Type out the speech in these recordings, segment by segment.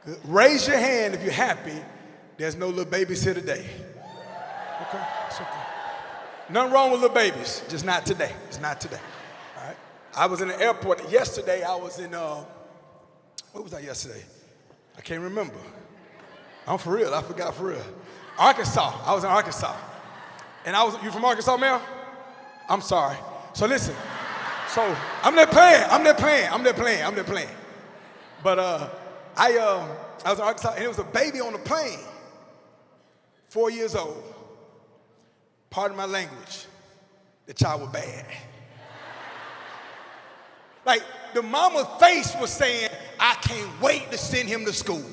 Good. Raise your hand if you're happy there's no little babies here today. Okay, it's okay. Nothing wrong with little babies, just not today. It's not today. All right. I was in the airport yesterday. I was in, what was I yesterday? I can't remember. I'm for real. I forgot for real. Arkansas. I was in Arkansas. And you from Arkansas, Mel? I'm sorry. So listen. So I'm there playing. But I was in Arkansas, and it was a baby on the plane, 4 years old. Pardon my language. The child was bad. Like, the mama's face was saying, I can't wait to send him to school.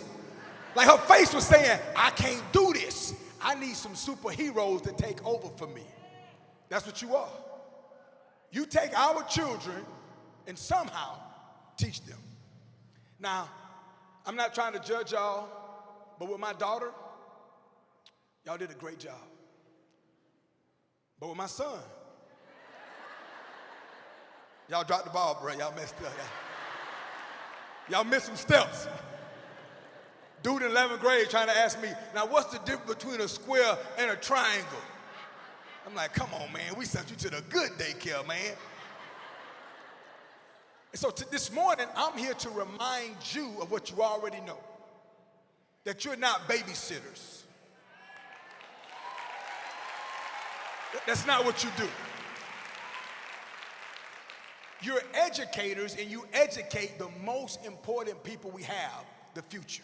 Like, her face was saying, I can't do this. I need some superheroes to take over for me. That's what you are. You take our children and somehow teach them. Now, I'm not trying to judge y'all, but with my daughter, y'all did a great job. But with my son, y'all dropped the ball, bro. Y'all messed up. Y'all missed some steps. Dude in 11th grade trying to ask me, now what's the difference between a square and a triangle? I'm like, come on, man. We sent you to the good daycare, man. And so this morning, I'm here to remind you of what you already know, that you're not babysitters. That's not what you do. You're educators, and you educate the most important people we have, the future.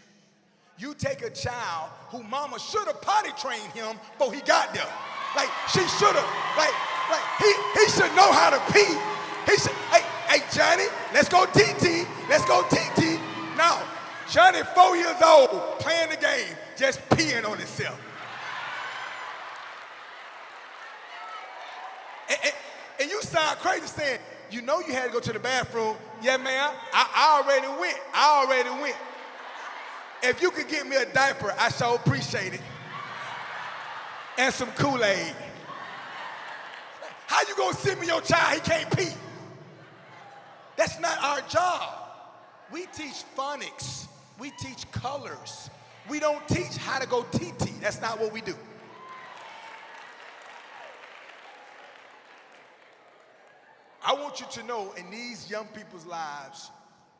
You take a child who mama should have potty trained him before he got there. Like, she should have, like he should know how to pee. He should, hey, Johnny, let's go TT, let's go TT. Now, Johnny, 4 years old, playing the game, just peeing on himself. And you sound crazy saying, you know you had to go to the bathroom. Yeah, man, I already went. If you could get me a diaper, I sure appreciate it. And some Kool-Aid. How you gonna send me your child, he can't pee? That's not our job. We teach phonics. We teach colors. We don't teach how to go TT. That's not what we do. I want you to know, in these young people's lives,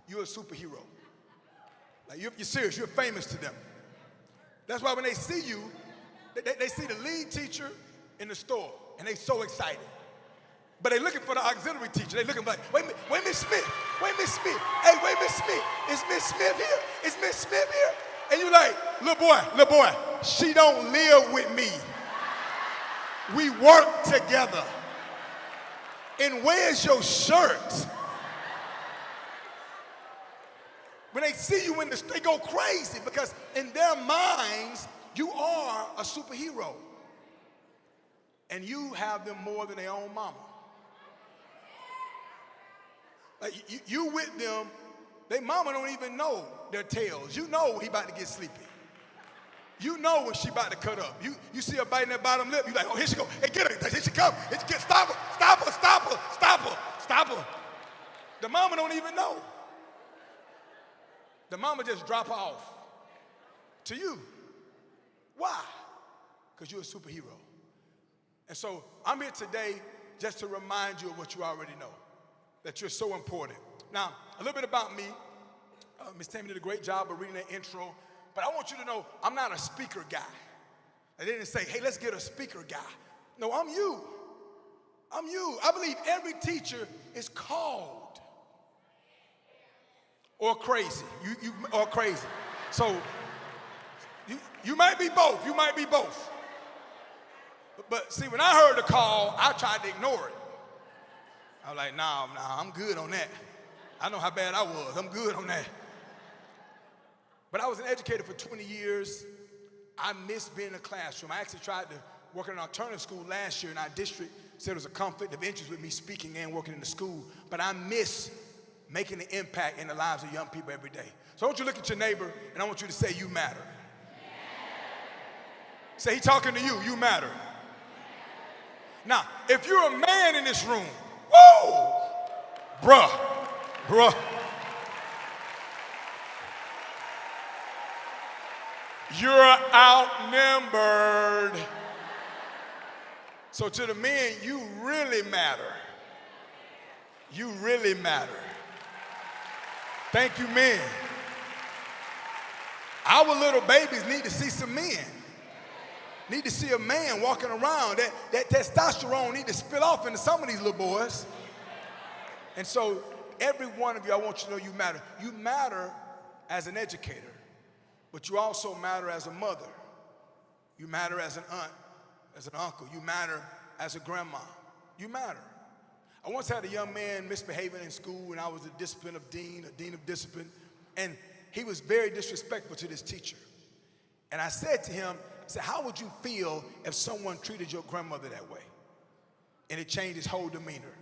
you're a superhero. Like, you're serious, you're famous to them. That's why when they see you, they see the lead teacher in the store, and they're so excited. But they're looking for the auxiliary teacher. They're looking like, wait, Miss Smith. Wait, Miss Smith. Hey, wait, Miss Smith. Is Miss Smith here? Is Miss Smith here? And you're like, little boy, she don't live with me. We work together. And where's your shirt? When they see you in the street, they go crazy because in their minds, you are a superhero. And you have them more than their own mama. Like, you with them, their mama don't even know their tails. You know he about to get sleepy. You know when she about to cut up. You see her biting that bottom lip, you like, oh, here she go. Hey, get her. Here she come. Stop her. The mama don't even know. The mama just drop her off to you. Why? Because you're a superhero. And so I'm here today just to remind you of what you already know, that you're so important. Now, a little bit about me. Ms. Tammy did a great job of reading that intro. But I want you to know, I'm not a speaker guy. They didn't say, hey, let's get a speaker guy. No, I'm you. I believe every teacher is called or crazy. You or crazy. So you might be both. But see, when I heard the call, I tried to ignore it. I was like, nah, I'm good on that. I know how bad I was. I'm good on that. But I was an educator for 20 years. I miss being in a classroom. I actually tried to work in an alternative school last year in our district. Said it was a conflict of interest with me speaking and working in the school. But I miss making an impact in the lives of young people every day. So I want you to look at your neighbor, and I want you to say, you matter. Say, he's talking to you, you matter. Now, if you're a man in this room, whoa, bruh. You're outnumbered. So to the men, you really matter. You really matter. Thank you, men. Our little babies need to see some men. Need to see a man walking around. That testosterone need to spill off into some of these little boys. And so every one of you, I want you to know you matter. You matter as an educator, but you also matter as a mother. You matter as an aunt, as an uncle. You matter as a grandma. You matter. I once had a young man misbehaving in school, and I was a dean of discipline, and he was very disrespectful to this teacher. And I said to him, I said, how would you feel if someone treated your grandmother that way? And it changed his whole demeanor.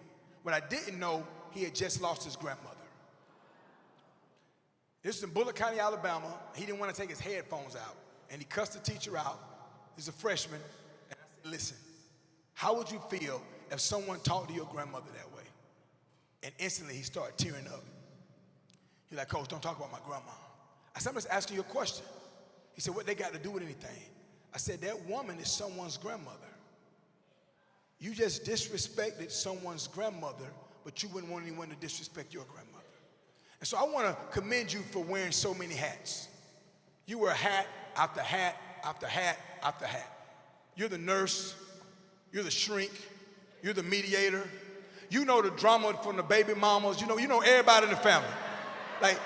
What I didn't know, he had just lost his grandmother. This is in Bullock County, Alabama. He didn't want to take his headphones out, and he cussed the teacher out. He's a freshman. And I said, listen, how would you feel if someone talked to your grandmother that way? And instantly he started tearing up. He's like, Coach, don't talk about my grandma. I said, I'm just asking you a question. He said, what they got to do with anything? I said, that woman is someone's grandmother. You just disrespected someone's grandmother, but you wouldn't want anyone to disrespect your grandmother. And so I want to commend you for wearing so many hats. You wear hat after hat after hat after hat. You're the nurse. You're the shrink. You're the mediator. You know the drama from the baby mamas. You know everybody in the family. Like,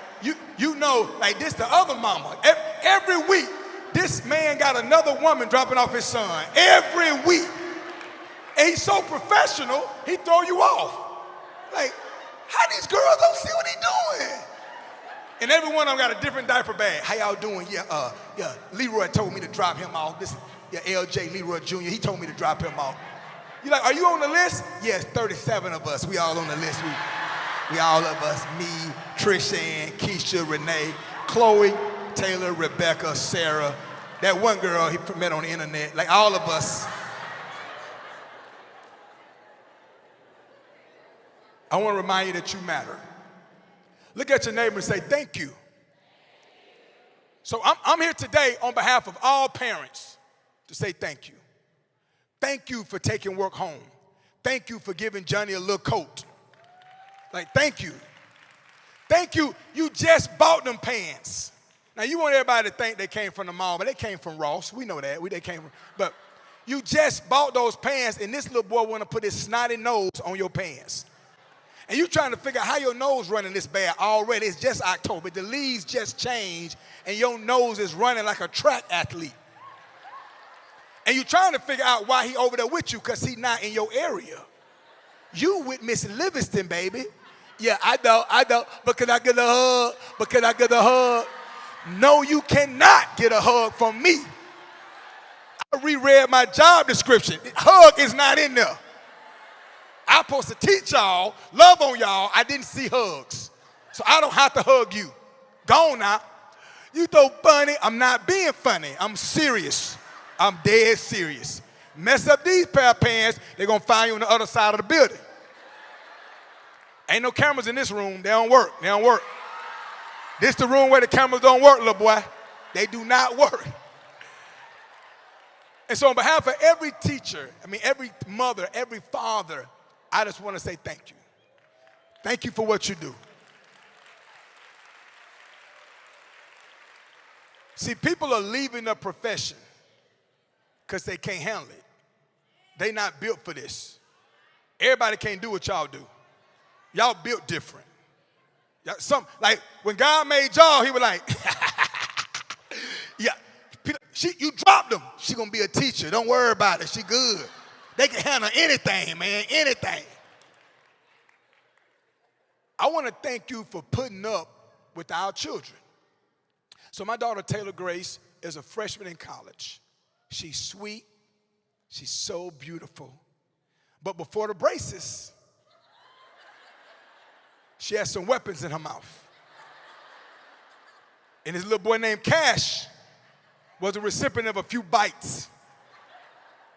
you know, like this the other mama. Every week, this man got another woman dropping off his son. Every week. And he's so professional, he throw you off. Like, how these girls don't see what he doing? And every one of them got a different diaper bag. How y'all doing? Yeah, Leroy told me to drop him off. This, LJ Leroy Jr., he told me to drop him off. You like, are you on the list? Yes, 37 of us. We all on the list. We all of us. Me, Trisha Ann, Keisha, Renee, Chloe, Taylor, Rebecca, Sarah. That one girl he met on the internet. Like all of us. I want to remind you that you matter. Look at your neighbor and say, thank you. So I'm here today on behalf of all parents to say thank you. Thank you for taking work home. Thank you for giving Johnny a little coat. Like, thank you. Thank you. You just bought them pants. Now, you want everybody to think they came from the mall, but they came from Ross. We know that. But you just bought those pants, and this little boy want to put his snotty nose on your pants. And you trying to figure out how your nose running this bad already. It's just October. The leaves just changed, and your nose is running like a track athlete. And you trying to figure out why he over there with you, because he not in your area. You with Miss Livingston, baby. Yeah, I know. But can I get a hug? No, you cannot get a hug from me. I reread my job description. Hug is not in there. I'm supposed to teach y'all, love on y'all. I didn't see hugs. So I don't have to hug you. Go on now. You so funny. I'm not being funny. I'm serious. I'm dead serious. Mess up these pair of pants, they're going to find you on the other side of the building. Ain't no cameras in this room. They don't work. This the room where the cameras don't work, little boy. They do not work. And so on behalf of every teacher, every mother, every father, I just want to say thank you. Thank you for what you do. See, people are leaving the profession because they can't handle it. They not built for this. Everybody can't do what y'all do. Y'all built different. Like when God made y'all, he was like, yeah, you dropped them. She gonna be a teacher. Don't worry about it. She good. They can handle anything, man, anything. I want to thank you for putting up with our children. So my daughter, Taylor Grace, is a freshman in college. She's sweet. She's so beautiful. But before the braces, she has some weapons in her mouth. And this little boy named Cash was a recipient of a few bites.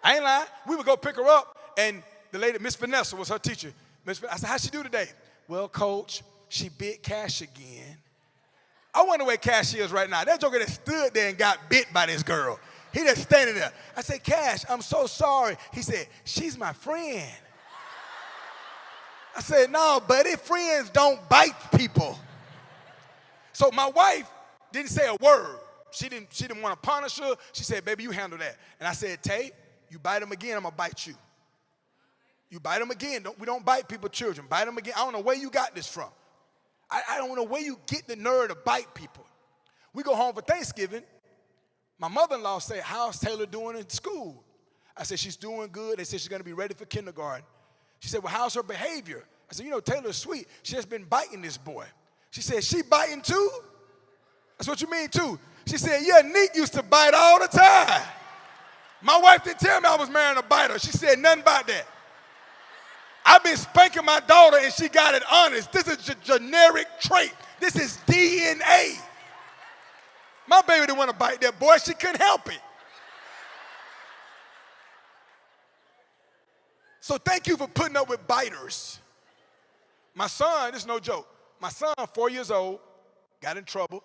I ain't lying. We would go pick her up, and the lady, Miss Vanessa, was her teacher. I said, how'd she do today? Well, Coach, she bit Cash again. I wonder where Cash is right now. That joker that stood there and got bit by this girl. He just standing there. I said, Cash, I'm so sorry. He said, she's my friend. I said, no, buddy, friends don't bite people. So my wife didn't say a word. She didn't want to punish her. She said, baby, you handle that. And I said, Tay, you bite him again, I'm going to bite you. You bite him again. We don't bite people, children. Bite him again. I don't know where you got this from. I don't know where you get the nerve to bite people. We go home for Thanksgiving. My mother-in-law said, how's Taylor doing in school? I said, she's doing good. They said she's going to be ready for kindergarten. She said, well, how's her behavior? I said, you know, Taylor's sweet. She has been biting this boy. She said, she biting too? That's what you mean too? She said, yeah, Neek used to bite all the time. My wife didn't tell me I was marrying a biter. She said nothing about that. I've been spanking my daughter and she got it honest. This is a generic trait. This is DNA. My baby didn't want to bite that boy. She couldn't help it. So thank you for putting up with biters. My son, this is no joke. My son, 4 years old, got in trouble.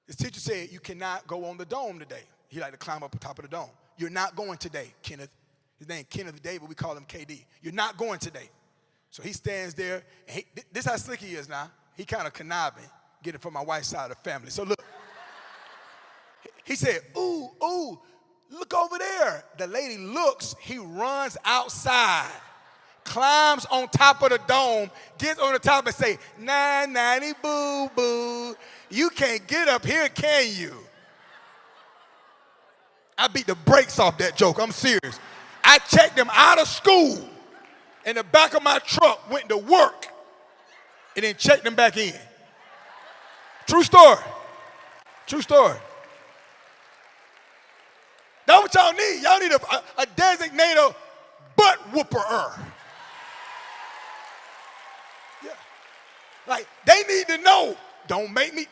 His teacher said, you cannot go on the dome today. He liked to climb up on top of the dome. You're not going today, Kenneth. His name Kenneth David, we call him KD. You're not going today. So he stands there. And this is how slick he is now. He kind of conniving, get it from my wife's side of the family. So look, he said, ooh, look over there. The lady looks, he runs outside, climbs on top of the dome, gets on the top and say, nanny boo boo. You can't get up here, can you? I beat the brakes off that joke. I'm serious. I checked him out of school in the back of my truck, went to work, and then checked him back in. True story. True story. That's what y'all need. Y'all need a designated butt whooper. Yeah. Like, they need to know. Don't make me.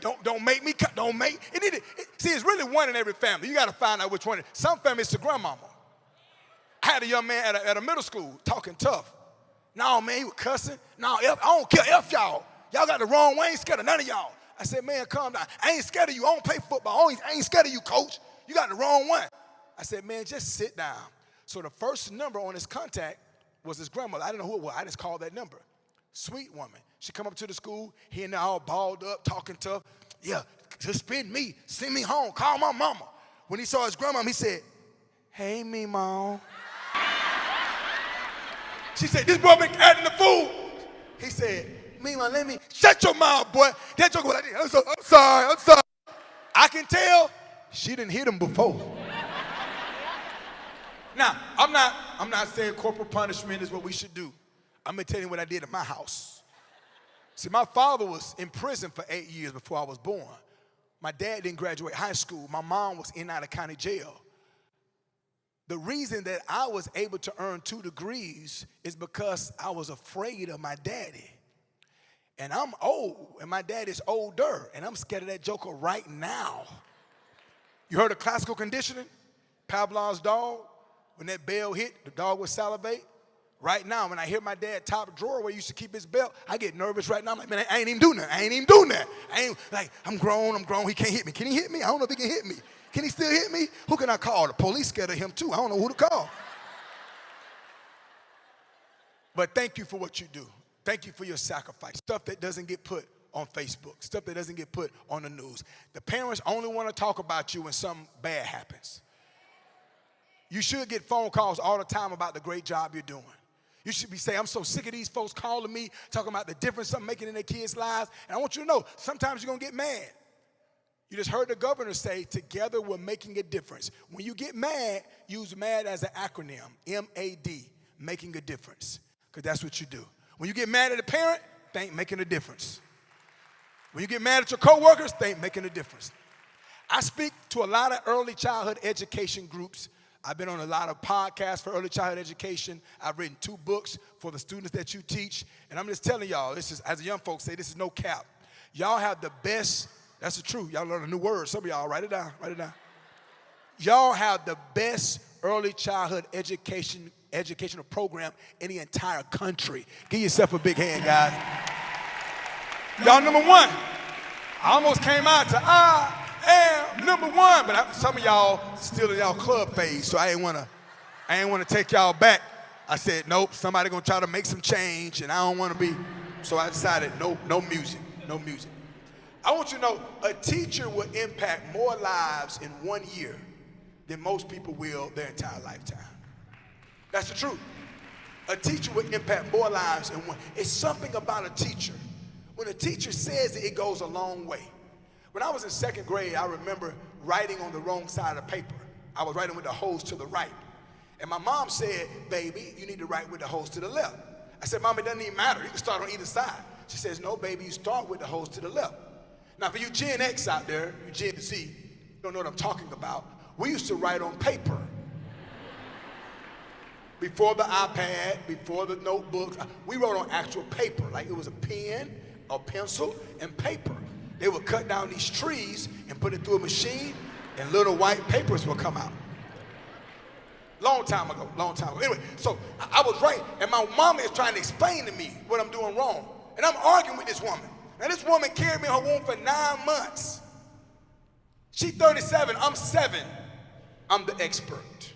See, it's really one in every family. You got to find out which one. Some families, it's the grandmama. I had a young man at a middle school talking tough. No, man, he was cussing. No, I don't care. F y'all. Y'all got the wrong way. I ain't scared of none of y'all. I said, man, calm down. I ain't scared of you. I don't play football. I ain't scared of you, coach. You got the wrong one. I said, man, just sit down. So the first number on his contact was his grandmother. I didn't know who it was. I just called that number. Sweet woman. She come up to the school. He and there all balled up, talking tough. Yeah, suspend me. Send me home. Call my mama. When he saw his grandma, he said, hey, me, mom. She said, this boy been acting the fool. He said, Mima, let me, shut your mouth, boy. That joke was like this. I'm sorry. I can tell she didn't hit him before. Now, I'm not saying corporal punishment is what we should do. I'm going to tell you what I did in my house. See, my father was in prison for 8 years before I was born. My dad didn't graduate high school. My mom was in and out of county jail. The reason that I was able to earn 2 degrees is because I was afraid of my daddy. And I'm old, and my daddy's older, and I'm scared of that joker right now. You heard of classical conditioning? Pavlov's dog? When that bell hit, the dog would salivate. Right now, when I hear my dad top drawer where he used to keep his belt, I get nervous right now. I'm like, man, I ain't even doing that. I'm grown. He can't hit me. Can he hit me? I don't know if he can hit me. Can he still hit me? Who can I call? The police scared of him too. I don't know who to call. But thank you for what you do. Thank you for your sacrifice. Stuff that doesn't get put on Facebook. Stuff that doesn't get put on the news. The parents only want to talk about you when something bad happens. You should get phone calls all the time about the great job you're doing. You should be saying, I'm so sick of these folks calling me, talking about the difference I'm making in their kids' lives. And I want you to know, sometimes you're going to get mad. You just heard the governor say, together we're making a difference. When you get mad, use MAD as an acronym, M-A-D, making a difference, because that's what you do. When you get mad at a parent, think making a difference. When you get mad at your coworkers, think making a difference. I speak to a lot of early childhood education groups. I've been on a lot of podcasts for early childhood education. I've written 2 books for the students that you teach. And I'm just telling y'all, this is, as the young folks say, this is no cap. Y'all have the best, that's the truth. Y'all learn a new word. Some of y'all, write it down. Y'all have the best early childhood educational program in the entire country. Give yourself a big hand, guys. Y'all number 1. I almost came out to I am number one, but some of y'all still in y'all club phase, so I ain't wanna take y'all back. I said, nope, somebody gonna try to make some change, and I don't wanna be, so I decided no music. I want you to know, a teacher will impact more lives in 1 year than most people will their entire lifetime. That's the truth. A teacher will impact more lives in one. It's something about a teacher. When a teacher says it, it goes a long way. When I was in 2nd grade, I remember writing on the wrong side of the paper. I was writing with the hose to the right. And my mom said, baby, you need to write with the hose to the left. I said, Mom, it doesn't even matter. You can start on either side. She says, no, baby, you start with the hose to the left. Now, for you Gen X out there, you Gen Z, you don't know what I'm talking about. We used to write on paper. Before the iPad, before the notebooks, we wrote on actual paper. Like it was a pen, a pencil, and paper. They would cut down these trees and put it through a machine, and little white papers would come out. Long time ago. Anyway, so I was right, and my mama is trying to explain to me what I'm doing wrong. And I'm arguing with this woman. Now this woman carried me in her womb for 9 months. She's 37, I'm 7. I'm the expert.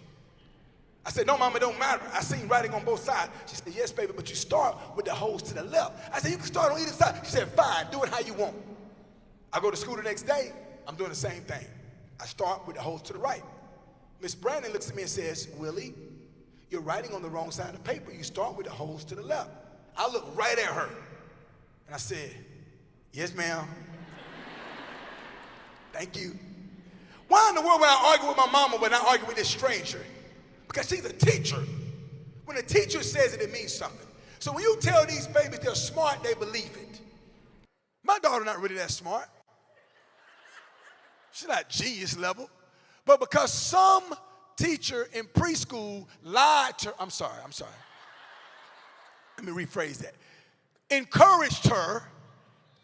I said, no, Mama, it don't matter. I seen writing on both sides. She said, yes, baby, but you start with the hose to the left. I said, you can start on either side. She said, fine, do it how you want. I go to school the next day, I'm doing the same thing. I start with the hose to the right. Miss Brandon looks at me and says, Willie, you're writing on the wrong side of the paper. You start with the hose to the left. I look right at her, and I said, yes, ma'am. Thank you. Why in the world would I argue with my mama when I argue with this stranger? Because she's a teacher. When a teacher says it, it means something. So when you tell these babies they're smart, they believe it. My daughter not really that smart. She's not genius level. But because some teacher in preschool lied to her, I'm sorry. Let me rephrase that. Encouraged her,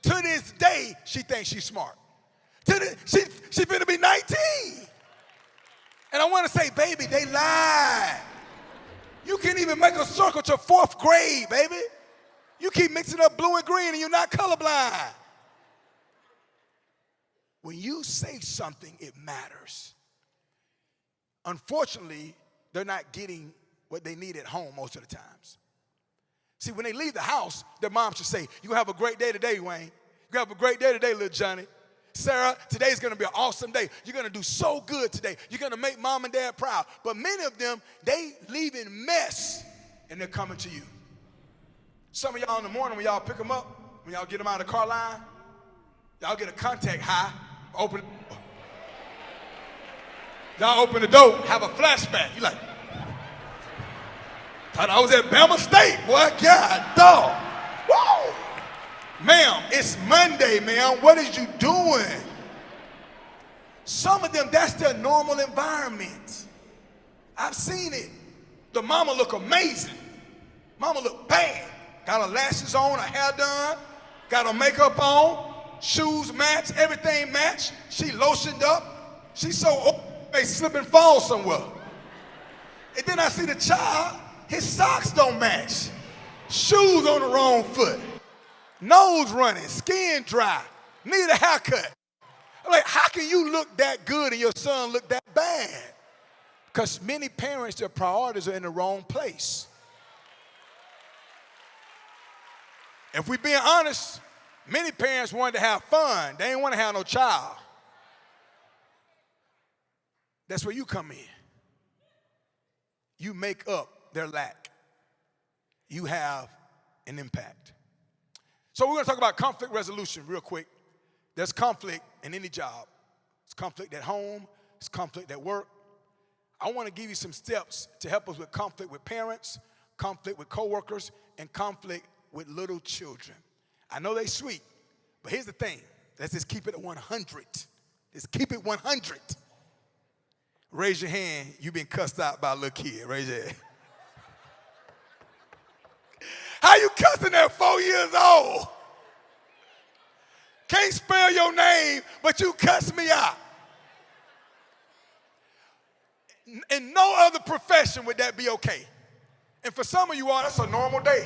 to this day, she thinks she's smart. She finna be 19. And I want to say, baby, they lied. You can't even make a circle to 4th grade, baby. You keep mixing up blue and green and you're not colorblind. When you say something, it matters. Unfortunately, they're not getting what they need at home most of the times. See, when they leave the house, their mom should say, you have a great day today, Wayne. You have a great day today, little Johnny. Sarah, today's going to be an awesome day. You're going to do so good today. You're going to make mom and dad proud. But many of them, they leave in mess, and they're coming to you. Some of y'all in the morning, when y'all pick them up, when y'all get them out of the car line, y'all get a contact high, y'all open the door, have a flashback. You like, thought I was at Bama State, boy. God, dog. Whoa. Ma'am, it's Monday, ma'am. What is you doing? Some of them, that's their normal environment. I've seen it. The mama look amazing. Mama look bad. Got her lashes on, her hair done, got her makeup on, shoes match, everything match. She lotioned up. She's so old, they slip and fall somewhere. And then I see the child, his socks don't match. Shoes on the wrong foot. Nose running, skin dry, need a haircut. I'm like, how can you look that good and your son look that bad? Because many parents, their priorities are in the wrong place. If we're being honest, many parents wanted to have fun. They didn't want to have no child. That's where you come in. You make up their lack. You have an impact. So we're going to talk about conflict resolution real quick. There's conflict in any job. It's conflict at home. It's conflict at work. I want to give you some steps to help us with conflict with parents, conflict with coworkers, and conflict with little children. I know they're sweet, but here's the thing. Let's just keep it at 100. Just keep it 100. Raise your hand. You've been cussed out by a little kid. Raise your hand. How you cussing at 4 years old? Can't spell your name, but you cuss me out. In no other profession would that be okay. And for some of you all, that's a normal day.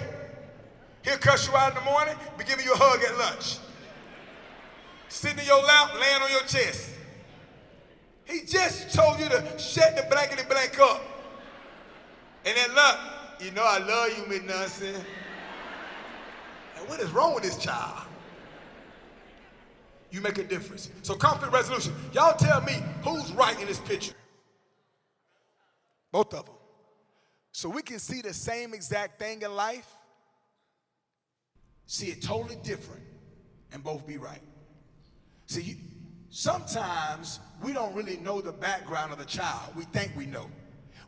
He'll cuss you out in the morning, be giving you a hug at lunch. sitting in your lap, laying on your chest. He just told you to shut the blankety blank up. And then look, you know I love you, Miss Nonsense. And what is wrong with this child? You make a difference. So conflict resolution. Y'all tell me who's right in this picture. Both of them. So we can see the same exact thing in life, see it totally different, and both be right. See, sometimes we don't really know the background of the child. We think we know.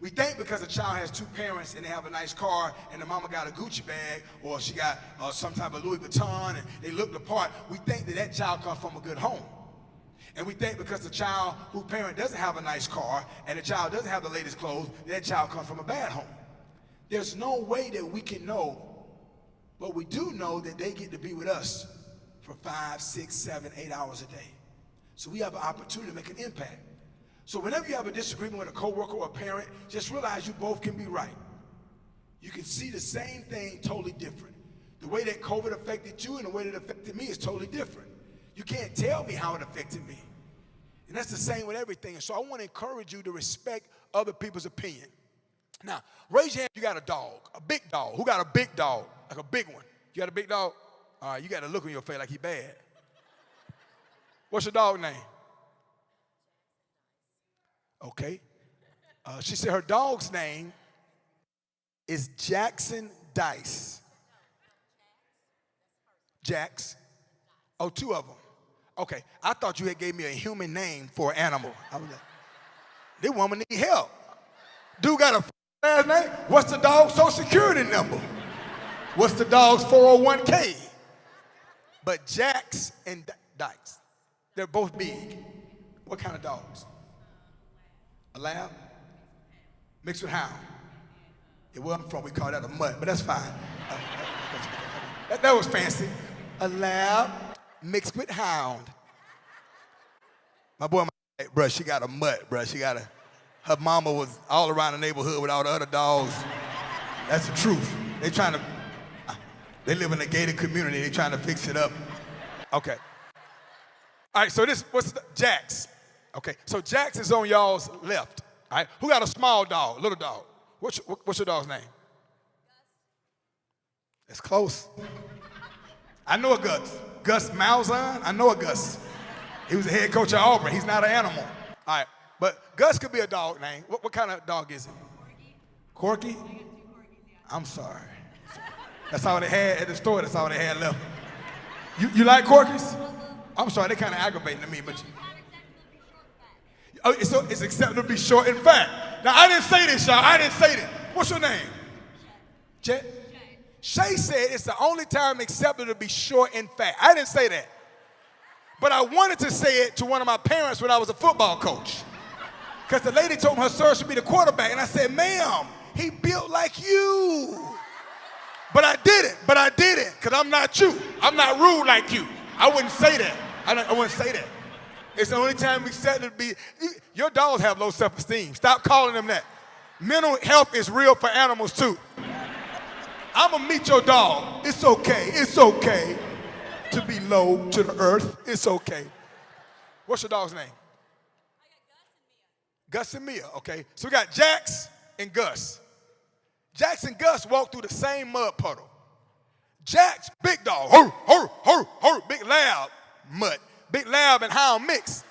We think because a child has two parents and they have a nice car and the mama got a Gucci bag or she got some type of Louis Vuitton and they look the part, we think that that child comes from a good home. And we think because the child whose parent doesn't have a nice car and the child doesn't have the latest clothes, that child comes from a bad home. There's no way that we can know, but we do know that they get to be with us for 5, 6, 7, 8 hours a day. So we have an opportunity to make an impact. So whenever you have a disagreement with a coworker or a parent, just realize you both can be right. You can see the same thing totally different. The way that COVID affected you and the way that it affected me is totally different. You can't tell me how it affected me. And that's the same with everything. And so I want to encourage you to respect other people's opinion. Now, raise your hand if you got a dog, a big dog. Who got a big dog? Like a big one. You got a big dog? All right, you got a look on your face like he bad. What's your dog name? Okay. She said her dog's name is Jackson Dice. Jax? Oh, two of them. Okay. I thought you had gave me a human name for an animal. I was like, this woman need help. Dude got a last name? What's the dog's social security number? What's the dog's 401k? But Jax and Dice, they're both big. What kind of dogs? A lab? Mixed with hound. Yeah, where I'm from, we call that a mutt, but that's fine. That was fancy. A lab mixed with hound. My boy, bruh, she got a mutt, bruh. She got her mama was all around the neighborhood with all the other dogs. That's the truth. They live in a gated community. They trying to fix it up. Okay. All right, so what's Jax? Okay, so Jax is on y'all's left. All right, who got a small dog, little dog? What's your dog's name? That's close. I know a Gus. Gus Malzahn, I know a Gus. He was the head coach at Auburn. He's not an animal. All right, but Gus could be a dog name. What kind of dog is it? Corky. Corky? I'm sorry. That's all they had at the store. That's all they had left. You like Corkies? I'm sorry, they kind of aggravating to me, but it's acceptable to be short and fat. Now, I didn't say this, y'all. I didn't say this. What's your name? Shay. Shay said it's the only time acceptable to be short and fat. I didn't say that. But I wanted to say it to one of my parents when I was a football coach. Because the lady told me her son should be the quarterback. And I said, ma'am, he built like you. But I didn't, because I'm not you. I'm not rude like you. I wouldn't say that. I wouldn't say that. It's the only time we said to be, your dogs have low self-esteem. Stop calling them that. Mental health is real for animals too. I'm gonna meet your dog. It's okay to be low to the earth. It's okay. What's your dog's name? I got Gus and Mia. Gus and Mia, okay. So we got Jax and Gus. Jax and Gus walk through the same mud puddle. Jax, big dog, big lab, mutt. Big lab and hound mix.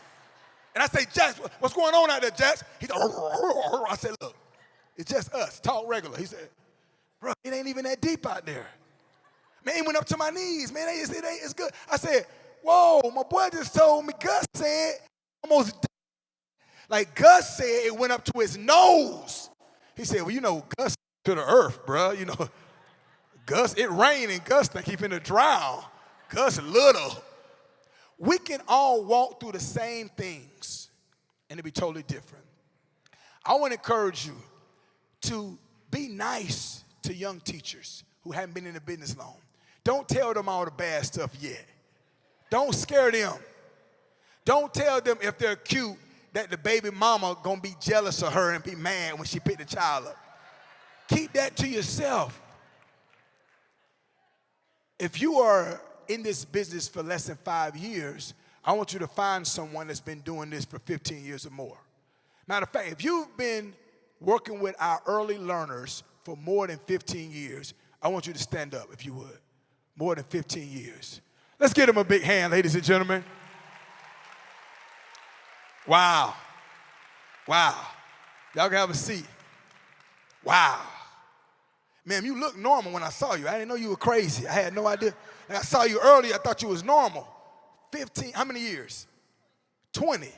And I say, Jax, what's going on out there, Jax? He said, I said, look, it's just us, talk regular. He said, bro, it ain't even that deep out there. Man, it went up to my knees, man, it's good. I said, whoa, my boy just told me, Gus said, almost dead. Like Gus said, it went up to his nose. He said, well, you know, Gus to the earth, bro. You know, Gus, it rained and Gus think he finna drown. Gus little. We can all walk through the same things and it'll be totally different. I want to encourage you to be nice to young teachers who haven't been in the business long. Don't tell them all the bad stuff yet. Don't scare them. Don't tell them if they're cute that the baby mama gonna be jealous of her and be mad when she picked the child up. Keep that to yourself. If you are in this business for less than 5 years, I want you to find someone that's been doing this for 15 years or more. Matter of fact, if you've been working with our early learners for more than 15 years, I want you to stand up if you would. More than 15 years. Let's give them a big hand, ladies and gentlemen. Wow. Wow. Y'all can have a seat. Wow. Man, you look normal when I saw you. I didn't know you were crazy. I had no idea. And I saw you earlier. I thought you was normal. 15, how many years? 20.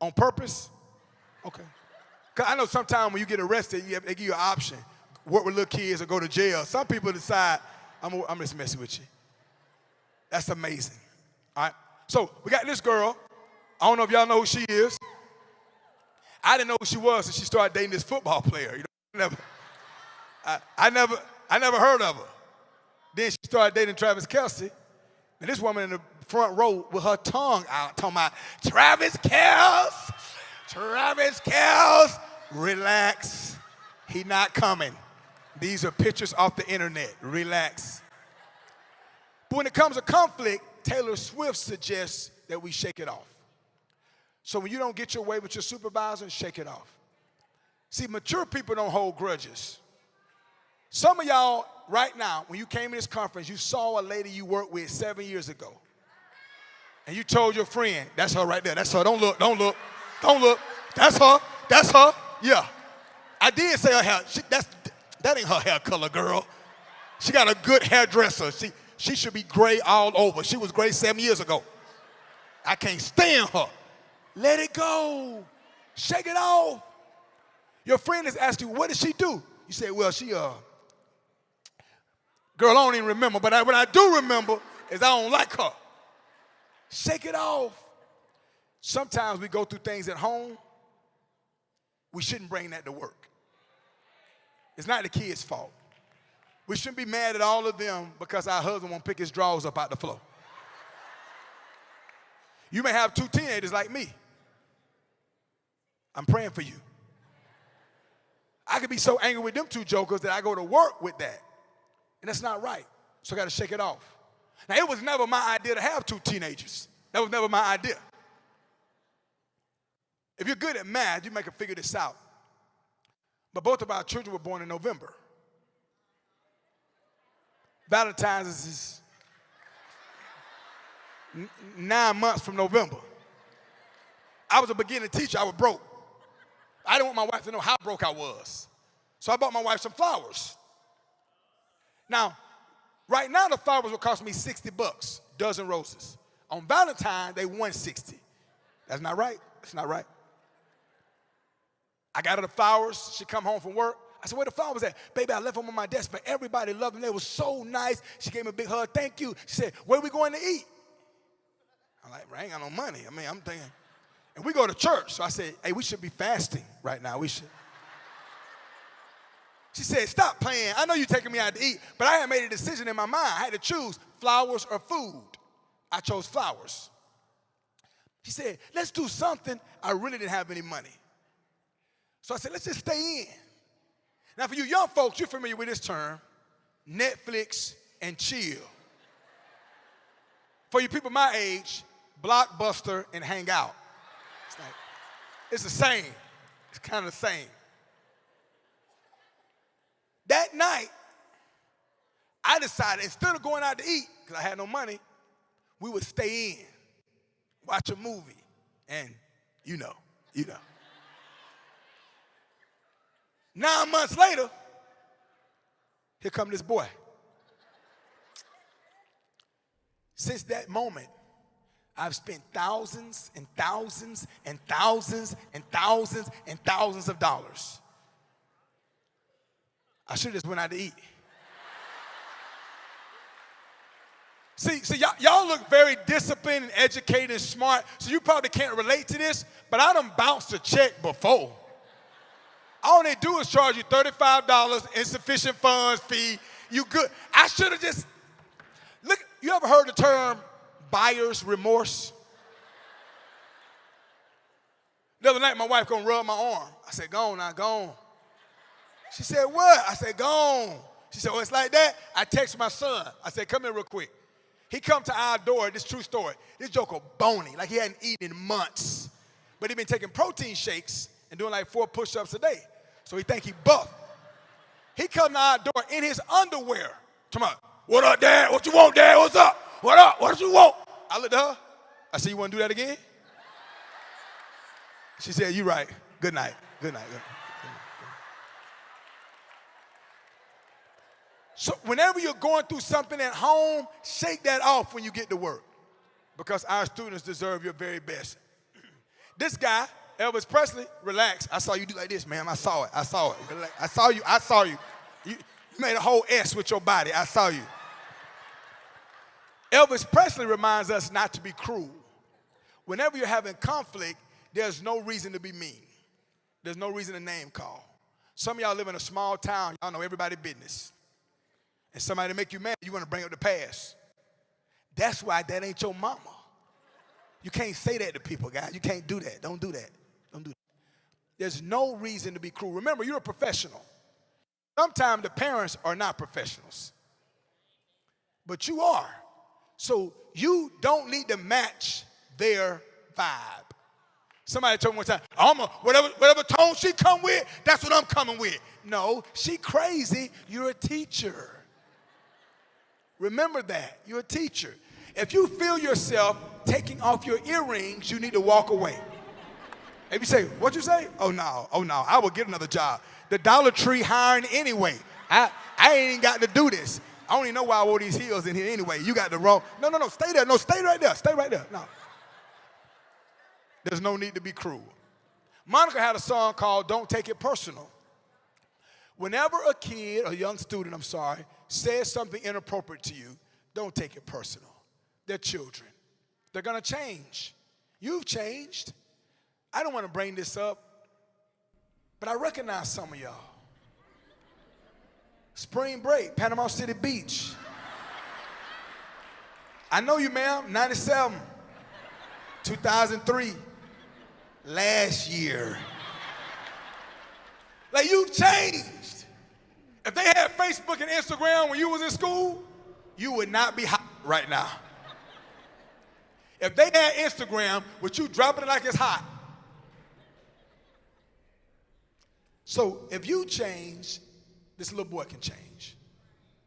On purpose? Okay. Because I know sometimes when you get arrested, they give you an option. Work with little kids or go to jail. Some people decide, I'm just messing with you. That's amazing. All right. So we got this girl. I don't know if y'all know who she is. I didn't know who she was until she started dating this football player. You know, I never heard of her. Then she started dating Travis Kelce. And this woman in the front row with her tongue out talking about, Travis Kelce, relax. He not coming. These are pictures off the internet. Relax. But when it comes to conflict, Taylor Swift suggests that we shake it off. So when you don't get your way with your supervisor, shake it off. See, mature people don't hold grudges. Some of y'all, right now, when you came to this conference, you saw a lady you worked with 7 years ago. And you told your friend, that's her right there. That's her. Don't look. That's her. Yeah. I did say her hair. That ain't her hair color, girl. She got a good hairdresser. She should be gray all over. She was gray 7 years ago. I can't stand her. Let it go. Shake it off. Your friend is asking you, what did she do? You say, well, girl, I don't even remember, but what I do remember is I don't like her. Shake it off. Sometimes we go through things at home. We shouldn't bring that to work. It's not the kids' fault. We shouldn't be mad at all of them because our husband won't pick his drawers up out the floor. You may have 2 teenagers like me. I'm praying for you. I could be so angry with them 2 jokers that I go to work with that. And that's not right. So I got to shake it off. Now, it was never my idea to have 2 teenagers. That was never my idea. If you're good at math, you can figure this out. But both of our children were born in November. Valentine's is 9 months from November. I was a beginning teacher. I was broke. I didn't want my wife to know how broke I was. So I bought my wife some flowers. Now, right now the flowers will cost me $60, dozen roses. On Valentine's, they $160. That's not right. That's not right. I got her the flowers. She come home from work. I said, where the flowers at? Baby, I left them on my desk, but everybody loved them. They were so nice. She gave me a big hug. Thank you. She said, where are we going to eat? I'm like, I ain't got no money. I'm thinking. And we go to church. So I said, hey, we should be fasting right now. We should. She said, stop playing. I know you're taking me out to eat, but I had made a decision in my mind. I had to choose flowers or food. I chose flowers. She said, let's do something. I really didn't have any money. So I said, let's just stay in. Now, for you young folks, you're familiar with this term, Netflix and chill. For you people my age, Blockbuster and hang out. It's the same. It's kind of the same. That night, I decided instead of going out to eat, because I had no money, we would stay in, watch a movie, and you know. 9 months later, here come this boy. Since that moment, I've spent thousands and thousands and thousands and thousands and thousands of dollars. I should have just went out to eat. See, y'all look very disciplined and educated and smart, so you probably can't relate to this, but I done bounced a check before. All they do is charge you $35, insufficient funds fee. You good. I should have just, look, you ever heard the term buyer's remorse? The other night, my wife gonna rub my arm. I said, go on now, go on. She said, what? I said, go on. She said, oh, it's like that? I text my son. I said, come here real quick. He come to our door, this true story. This joker bony, like he hadn't eaten in months. But he been taking protein shakes and doing like 4 push-ups a day. So he think he buff. He come to our door in his underwear. Come on. What up, Dad? What you want, Dad? What's up? What up? What you want? I looked at her. I said, you want to do that again? She said, you right. Good night. Good night. Good night. So whenever you're going through something at home, shake that off when you get to work, because our students deserve your very best. This guy, Elvis Presley, relax. I saw you do like this, ma'am. I saw it. I saw it. Relax. I saw you. I saw you. You made a whole S with your body. I saw you. Elvis Presley reminds us not to be cruel. Whenever you're having conflict, there's no reason to be mean. There's no reason to name call. Some of y'all live in a small town. Y'all know everybody's business. And somebody make you mad, you want to bring up the past. That's why that ain't your mama. You can't say that to people, guys. You can't do that. Don't do that. Don't do that. There's no reason to be cruel. Remember, you're a professional. Sometimes the parents are not professionals. But you are. So you don't need to match their vibe. Somebody told me one time, whatever tone she come with, that's what I'm coming with. No, she crazy. You're a teacher. Remember that. You're a teacher. If you feel yourself taking off your earrings, you need to walk away. If you say, what'd you say? Oh, no, I will get another job. The Dollar Tree hiring anyway. I ain't even got to do this. I don't even know why I wore these heels in here anyway. You got the wrong. No, stay there. No, stay right there. Stay right there. No. There's no need to be cruel. Monica had a song called Don't Take It Personal. Whenever a kid, a young student, says something inappropriate to you, don't take it personal. They're children. They're going to change. You've changed. I don't want to bring this up, but I recognize some of y'all. Spring break, Panama City Beach. I know you, ma'am, 97, 2003, last year. Like, you've changed. If they had Facebook and Instagram when you was in school, you would not be hot right now. If they had Instagram with you dropping it like it's hot. So if you change, this little boy can change.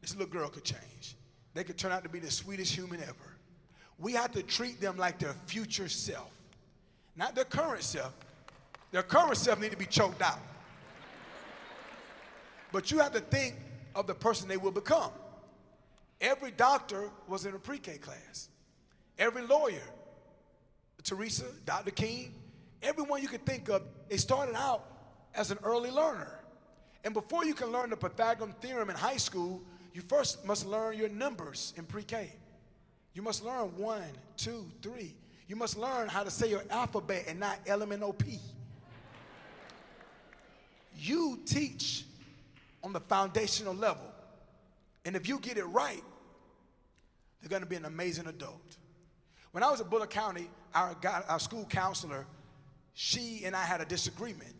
This little girl could change. They could turn out to be the sweetest human ever. We have to treat them like their future self, not their current self. Their current self need to be choked out. But you have to think of the person they will become. Every doctor was in a pre-K class. Every lawyer, Teresa, Dr. King, everyone you could think of, they started out as an early learner. And before you can learn the Pythagorean theorem in high school, you first must learn your numbers in pre-K. You must learn 1, 2, 3. You must learn how to say your alphabet and not LMNOP. You teach on the foundational level. And if you get it right, they're going to be an amazing adult. When I was at Bullock County, our school counselor, she and I had a disagreement.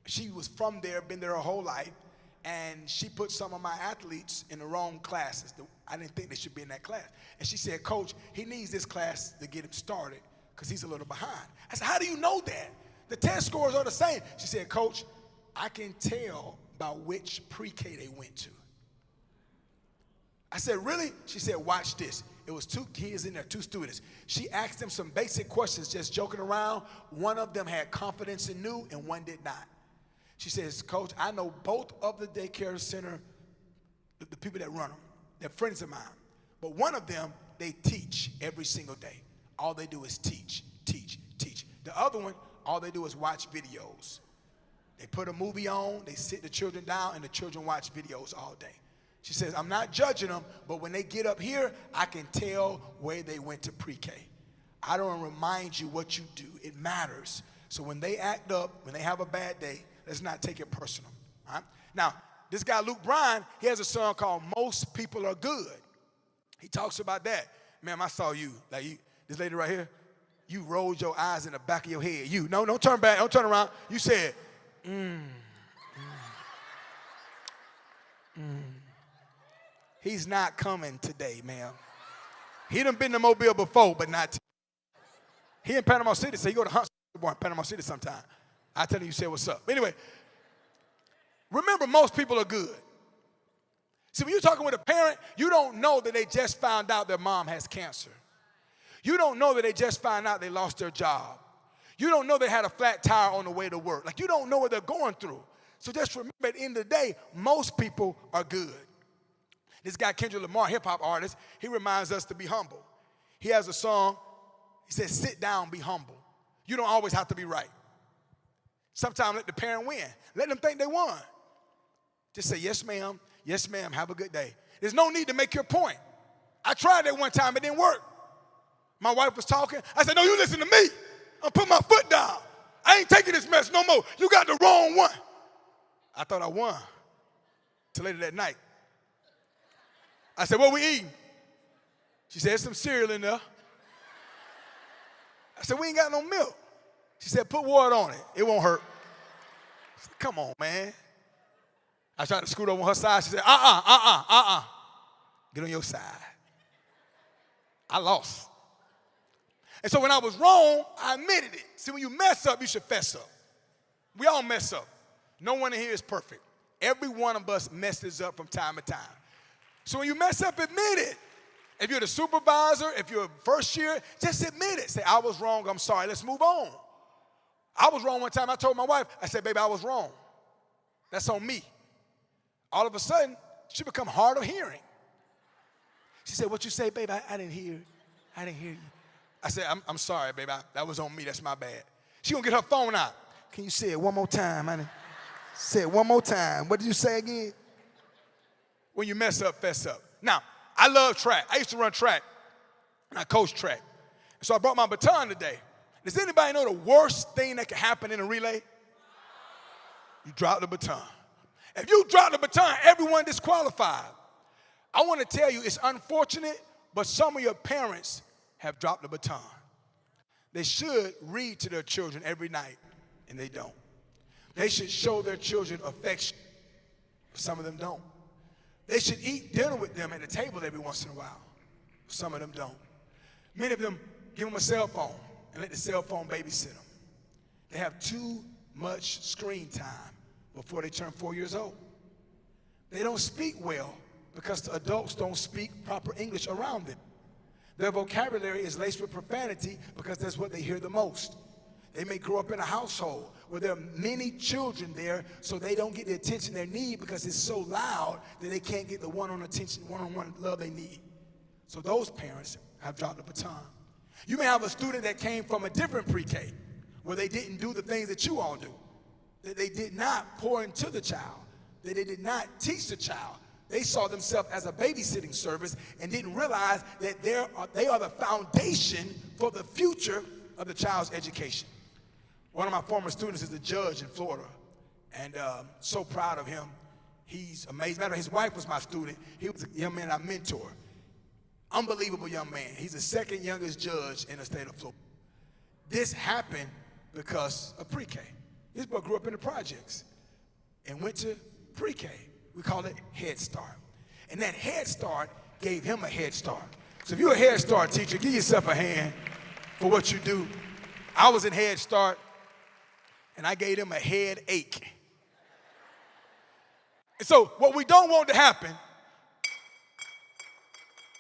She was from there, been there her whole life, and she put some of my athletes in the wrong classes. I didn't think they should be in that class. And she said, Coach, he needs this class to get him started because he's a little behind. I said, how do you know that? The test scores are the same. She said, Coach, I can tell by which pre-K they went to. I said, really? She said, watch this. It was 2 kids in there, 2 students. She asked them some basic questions, just joking around. One of them had confidence and knew, and one did not. She says, Coach, I know both of the daycare center, the people that run them. They're friends of mine. But one of them, they teach every single day. All they do is teach, teach, teach. The other one, all they do is watch videos. They put a movie on, they sit the children down, and the children watch videos all day. She says, I'm not judging them, but when they get up here, I can tell where they went to pre-K. I don't remind you what you do. It matters. So when they act up, when they have a bad day, let's not take it personal. All right? Now, this guy, Luke Bryan, he has a song called Most People Are Good. He talks about that. Ma'am, I saw you. Like you, this lady right here, you rolled your eyes in the back of your head. You, no, don't turn back, don't turn around. You said, He's not coming today, ma'am. He done been to Mobile before, but not. He in Panama City, so he go to Huntsville in Panama City sometime. I tell him you say what's up. Anyway, remember most people are good. See, when you're talking with a parent, you don't know that they just found out their mom has cancer. You don't know that they just found out they lost their job. You don't know they had a flat tire on the way to work. Like, you don't know what they're going through. So just remember, at the end of the day, most people are good. This guy, Kendrick Lamar, hip-hop artist, he reminds us to be humble. He has a song, he says, sit down, be humble. You don't always have to be right. Sometimes let the parent win. Let them think they won. Just say, yes, ma'am, have a good day. There's no need to make your point. I tried that one time, it didn't work. My wife was talking. I said, no, you listen to me. I'm putting my foot down. I ain't taking this mess no more. You got the wrong one. I thought I won. Till later that night. I said, what we eating? She said, some cereal in there. I said, we ain't got no milk. She said, put water on it. It won't hurt. I said, come on, man. I tried to scoot over on her side. She said, get on your side. I lost. And so when I was wrong, I admitted it. See, when you mess up, you should fess up. We all mess up. No one in here is perfect. Every one of us messes up from time to time. So when you mess up, admit it. If you're the supervisor, if you're first year, just admit it. Say, I was wrong, I'm sorry, let's move on. I was wrong one time. I told my wife, I said, baby, I was wrong. That's on me. All of a sudden, she become hard of hearing. She said, what you say, baby? I didn't hear it. I didn't hear you. I said, I'm sorry, baby. That was on me. That's my bad. She gonna get her phone out. Can you say it one more time, honey? Say it one more time. What did you say again? When you mess up, fess up. Now, I love track. I used to run track, and I coached track. So I brought my baton today. Does anybody know the worst thing that can happen in a relay? You drop the baton. If you drop the baton, everyone disqualified. I want to tell you, it's unfortunate, but some of your parents have dropped the baton. They should read to their children every night, and they don't. They should show their children affection. Some of them don't. They should eat dinner with them at the table every once in a while. Some of them don't. Many of them give them a cell phone and let the cell phone babysit them. They have too much screen time before they turn 4 years old. They don't speak well because the adults don't speak proper English around them. Their vocabulary is laced with profanity because that's what they hear the most. They may grow up in a household where there are many children there, so they don't get the attention they need because it's so loud that they can't get the one-on-one love they need. So those parents have dropped the baton. You may have a student that came from a different pre-K where they didn't do the things that you all do, that they did not pour into the child, that they did not teach the child. They saw themselves as a babysitting service and didn't realize that they are the foundation for the future of the child's education. One of my former students is a judge in Florida, and so proud of him. He's amazing. Matter of fact, his wife was my student. He was a young man I mentor. Unbelievable young man. He's the second youngest judge in the state of Florida. This happened because of pre-K. This boy grew up in the projects and went to pre-K. We call it Head Start. And that Head Start gave him a head start. So if you're a Head Start teacher, give yourself a hand for what you do. I was in Head Start, and I gave him a headache. And so what we don't want to happen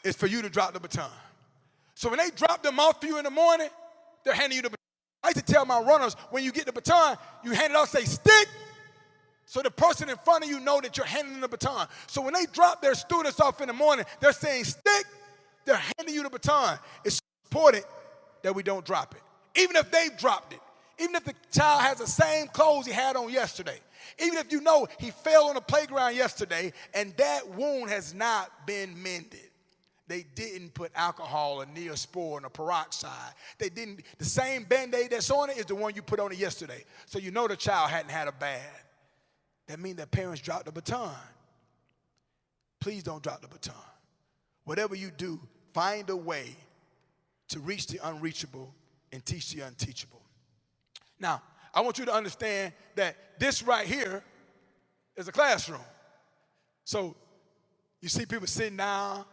is for you to drop the baton. So when they drop them off for you in the morning, they're handing you the baton. I used to tell my runners, when you get the baton, you hand it off, say, stick. So the person in front of you know that you're handing them the baton. So when they drop their students off in the morning, they're saying, stick. They're handing you the baton. It's important that we don't drop it. Even if they've dropped it. Even if the child has the same clothes he had on yesterday. Even if you know he fell on the playground yesterday and that wound has not been mended. They didn't put alcohol or Neosporin or peroxide. They didn't. The same Band-Aid that's on it is the one you put on it yesterday. So you know the child hadn't had a bath. That means that parents dropped the baton. Please don't drop the baton. Whatever you do, find a way to reach the unreachable and teach the unteachable. Now, I want you to understand that this right here is a classroom. So you see people sitting down,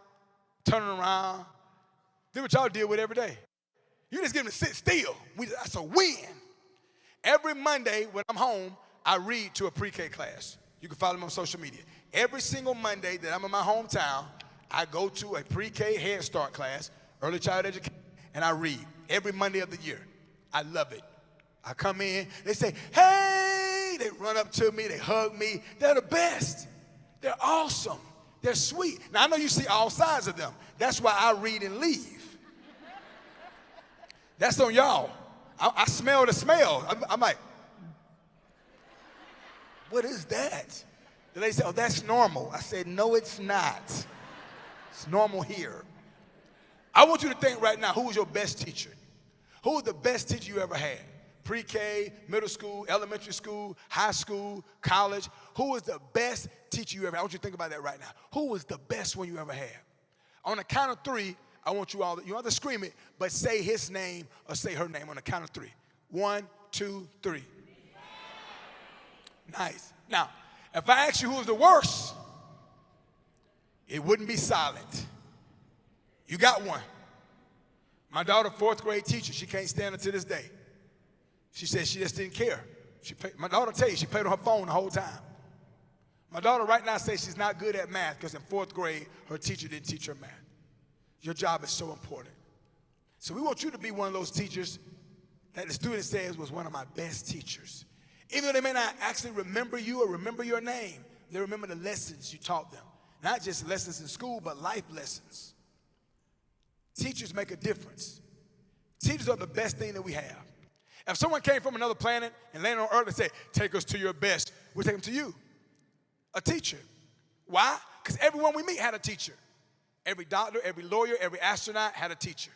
turning around, Do what y'all deal with every day. You just get them to sit still. That's a win. Every Monday when I'm home, I read to a pre-K class. You can follow me on social media. Every single Monday that I'm in my hometown, I go to a pre-K Head Start class, early child education, and I read every Monday of the year. I love it. I come in, they say, hey, they run up to me, they hug me. They're the best. They're awesome. They're sweet. Now, I know you see all sides of them. That's why I read and leave. That's on y'all. I smell the smell. I'm like, what is that? And they say, oh, that's normal. I said, no, it's not. It's normal here. I want you to think right now, who was your best teacher? Who was the best teacher you ever had? Pre-K, middle school, elementary school, high school, college. Who was the best teacher you ever had? I want you to think about that right now. Who was the best one you ever had? On the count of three, I want you all, you don't have to scream it, but say his name or say her name on the count of three. 1, 2, 3. Nice. Now, if I ask you who was the worst, it wouldn't be silent. You got one. My daughter, 4th grade teacher, she can't stand it to this day. She said she just didn't care. My daughter tell you, she played on her phone the whole time. My daughter right now says she's not good at math because in 4th grade, her teacher didn't teach her math. Your job is so important. So we want you to be one of those teachers that the student says was one of my best teachers. Even though they may not actually remember you or remember your name, they remember the lessons you taught them. Not just lessons in school, but life lessons. Teachers make a difference. Teachers are the best thing that we have. If someone came from another planet and landed on Earth and said, take us to your best, we'll take them to you, a teacher. Why? Because everyone we meet had a teacher. Every doctor, every lawyer, every astronaut had a teacher.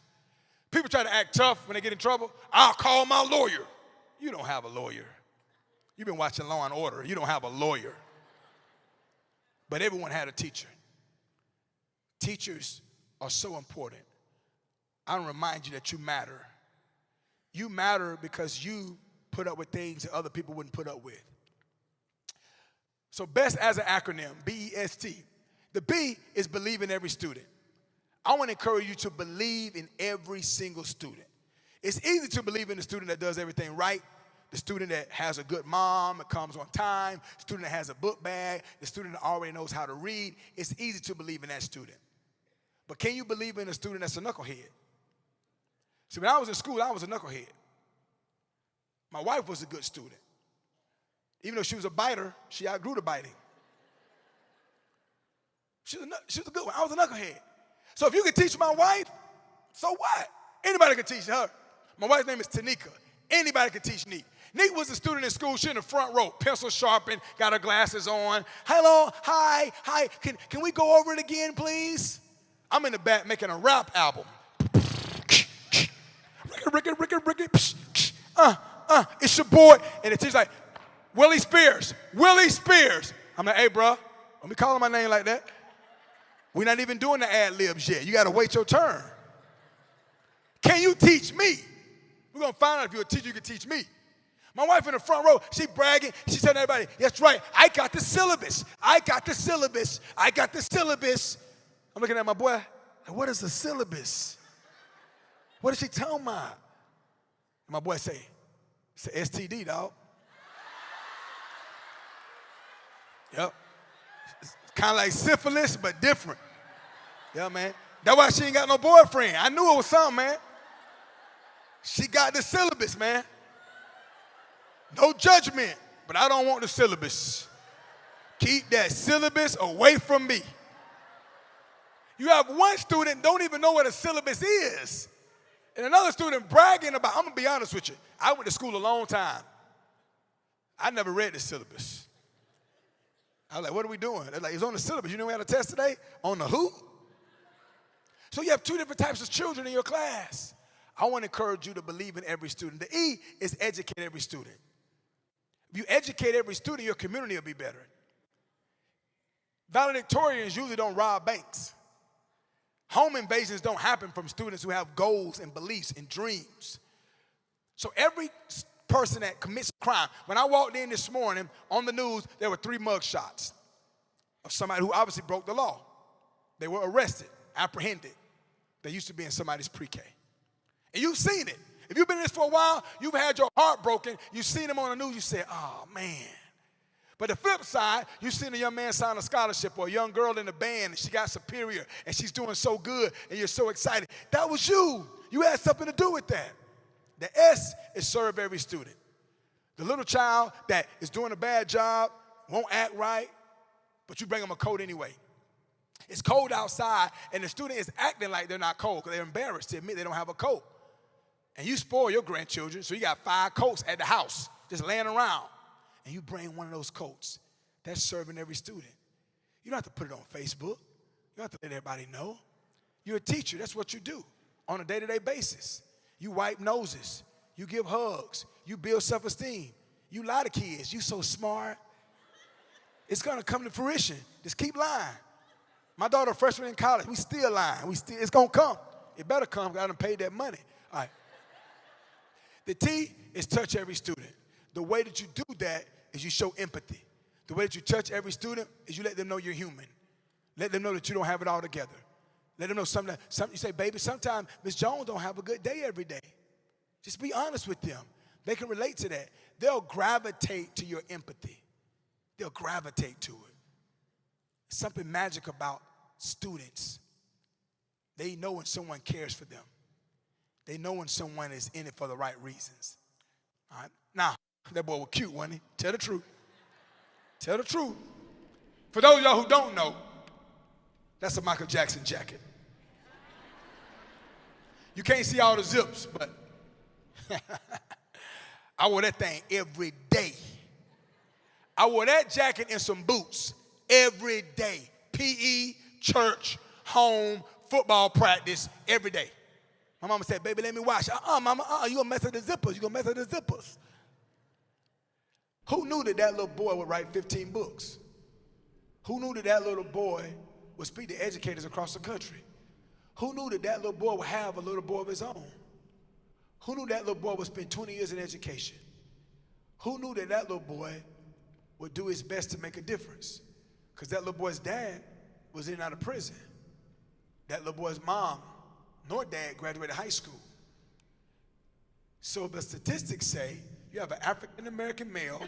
People try to act tough when they get in trouble. I'll call my lawyer. You don't have a lawyer. You've been watching Law and Order. You don't have a lawyer. But everyone had a teacher. Teachers are so important. I want to remind you that you matter. You matter because you put up with things that other people wouldn't put up with. So BEST as an acronym, B-E-S-T. The B is believe in every student. I want to encourage you to believe in every single student. It's easy to believe in the student that does everything right, the student that has a good mom, that comes on time, the student that has a book bag, the student that already knows how to read. It's easy to believe in that student. But can you believe in a student that's a knucklehead? See, when I was in school, I was a knucklehead. My wife was a good student. Even though she was a biter, she outgrew the biting. She was a good one. I was a knucklehead. So if you could teach my wife, so what? Anybody could teach her. My wife's name is Tanika. Anybody could teach Neek. Neek was a student in school. She in the front row, pencil sharpened, got her glasses on. Hello, hi. Can we go over it again, please? I'm in the back making a rap album. Ricky. It's your boy. And the teacher's like, Willie Spears. I'm like, hey, bro, don't be calling my name like that. We're not even doing the ad-libs yet. You got to wait your turn. Can you teach me? We're going to find out if you're a teacher, you can teach me. My wife in the front row, she bragging. She telling everybody, that's right, I got the syllabus. I'm looking at my boy, like, what is the syllabus? What is she talking about? And my boy say, it's a STD, dog. Yep. It's kind of like syphilis, but different. Yeah, man. That's why she ain't got no boyfriend. I knew it was something, man. She got the syllabus, man. No judgment, but I don't want the syllabus. Keep that syllabus away from me. You have one student don't even know what a syllabus is. And another student bragging about, I'm going to be honest with you. I went to school a long time. I never read the syllabus. I was like, what are we doing? They're like, it's on the syllabus. You know we had a test today? On the who? So you have two different types of children in your class. I want to encourage you to believe in every student. The E is educate every student. If you educate every student, your community will be better. Valedictorians usually don't rob banks. Home invasions don't happen from students who have goals and beliefs and dreams. So every person that commits a crime, when I walked in this morning on the news, there were 3 mug shots of somebody who obviously broke the law. They were arrested, apprehended. that used to be in somebody's pre-K. And you've seen it. If you've been in this for a while, you've had your heart broken. You've seen them on the news. You say, oh, man. But the flip side, you've seen a young man sign a scholarship or a young girl in the band, and she got superior, and she's doing so good, and you're so excited. That was you. You had something to do with that. The S is serve every student. The little child that is doing a bad job, won't act right, but you bring them a coat anyway. It's cold outside, and the student is acting like they're not cold because they're embarrassed to admit they don't have a coat. And you spoil your grandchildren, so you got 5 coats at the house just laying around. And you bring one of those coats. That's serving every student. You don't have to put it on Facebook. You don't have to let everybody know. You're a teacher. That's what you do on a day-to-day basis. You wipe noses. You give hugs. You build self-esteem. You lie to kids. You so smart. It's going to come to fruition. Just keep lying. My daughter, freshman in college, we still lying. It's going to come. It better come because I done paid that money. All right. The T is touch every student. The way that you do that is you show empathy. The way that you touch every student is you let them know you're human. Let them know that you don't have it all together. Let them know something. You say, baby, sometimes Miss Jones don't have a good day every day. Just be honest with them. They can relate to that. They'll gravitate to your empathy. They'll gravitate to it. Something magic about students. They know when someone cares for them. They know when someone is in it for the right reasons. All right? Now, that boy was cute, wasn't he? Tell the truth. Tell the truth. For those of y'all who don't know, that's a Michael Jackson jacket. You can't see all the zips, but I wore that thing every day. I wore that jacket and some boots every day. PE, church, home, football practice, every day. My mama said, baby, let me wash. Mama, you gonna mess with the zippers. You gonna mess with the zippers. Who knew that that little boy would write 15 books? Who knew that that little boy would speak to educators across the country? Who knew that that little boy would have a little boy of his own? Who knew that little boy would spend 20 years in education? Who knew that that little boy would do his best to make a difference? Because that little boy's dad was in and out of prison. That little boy's mom nor dad graduated high school. So the statistics say you have an African-American male,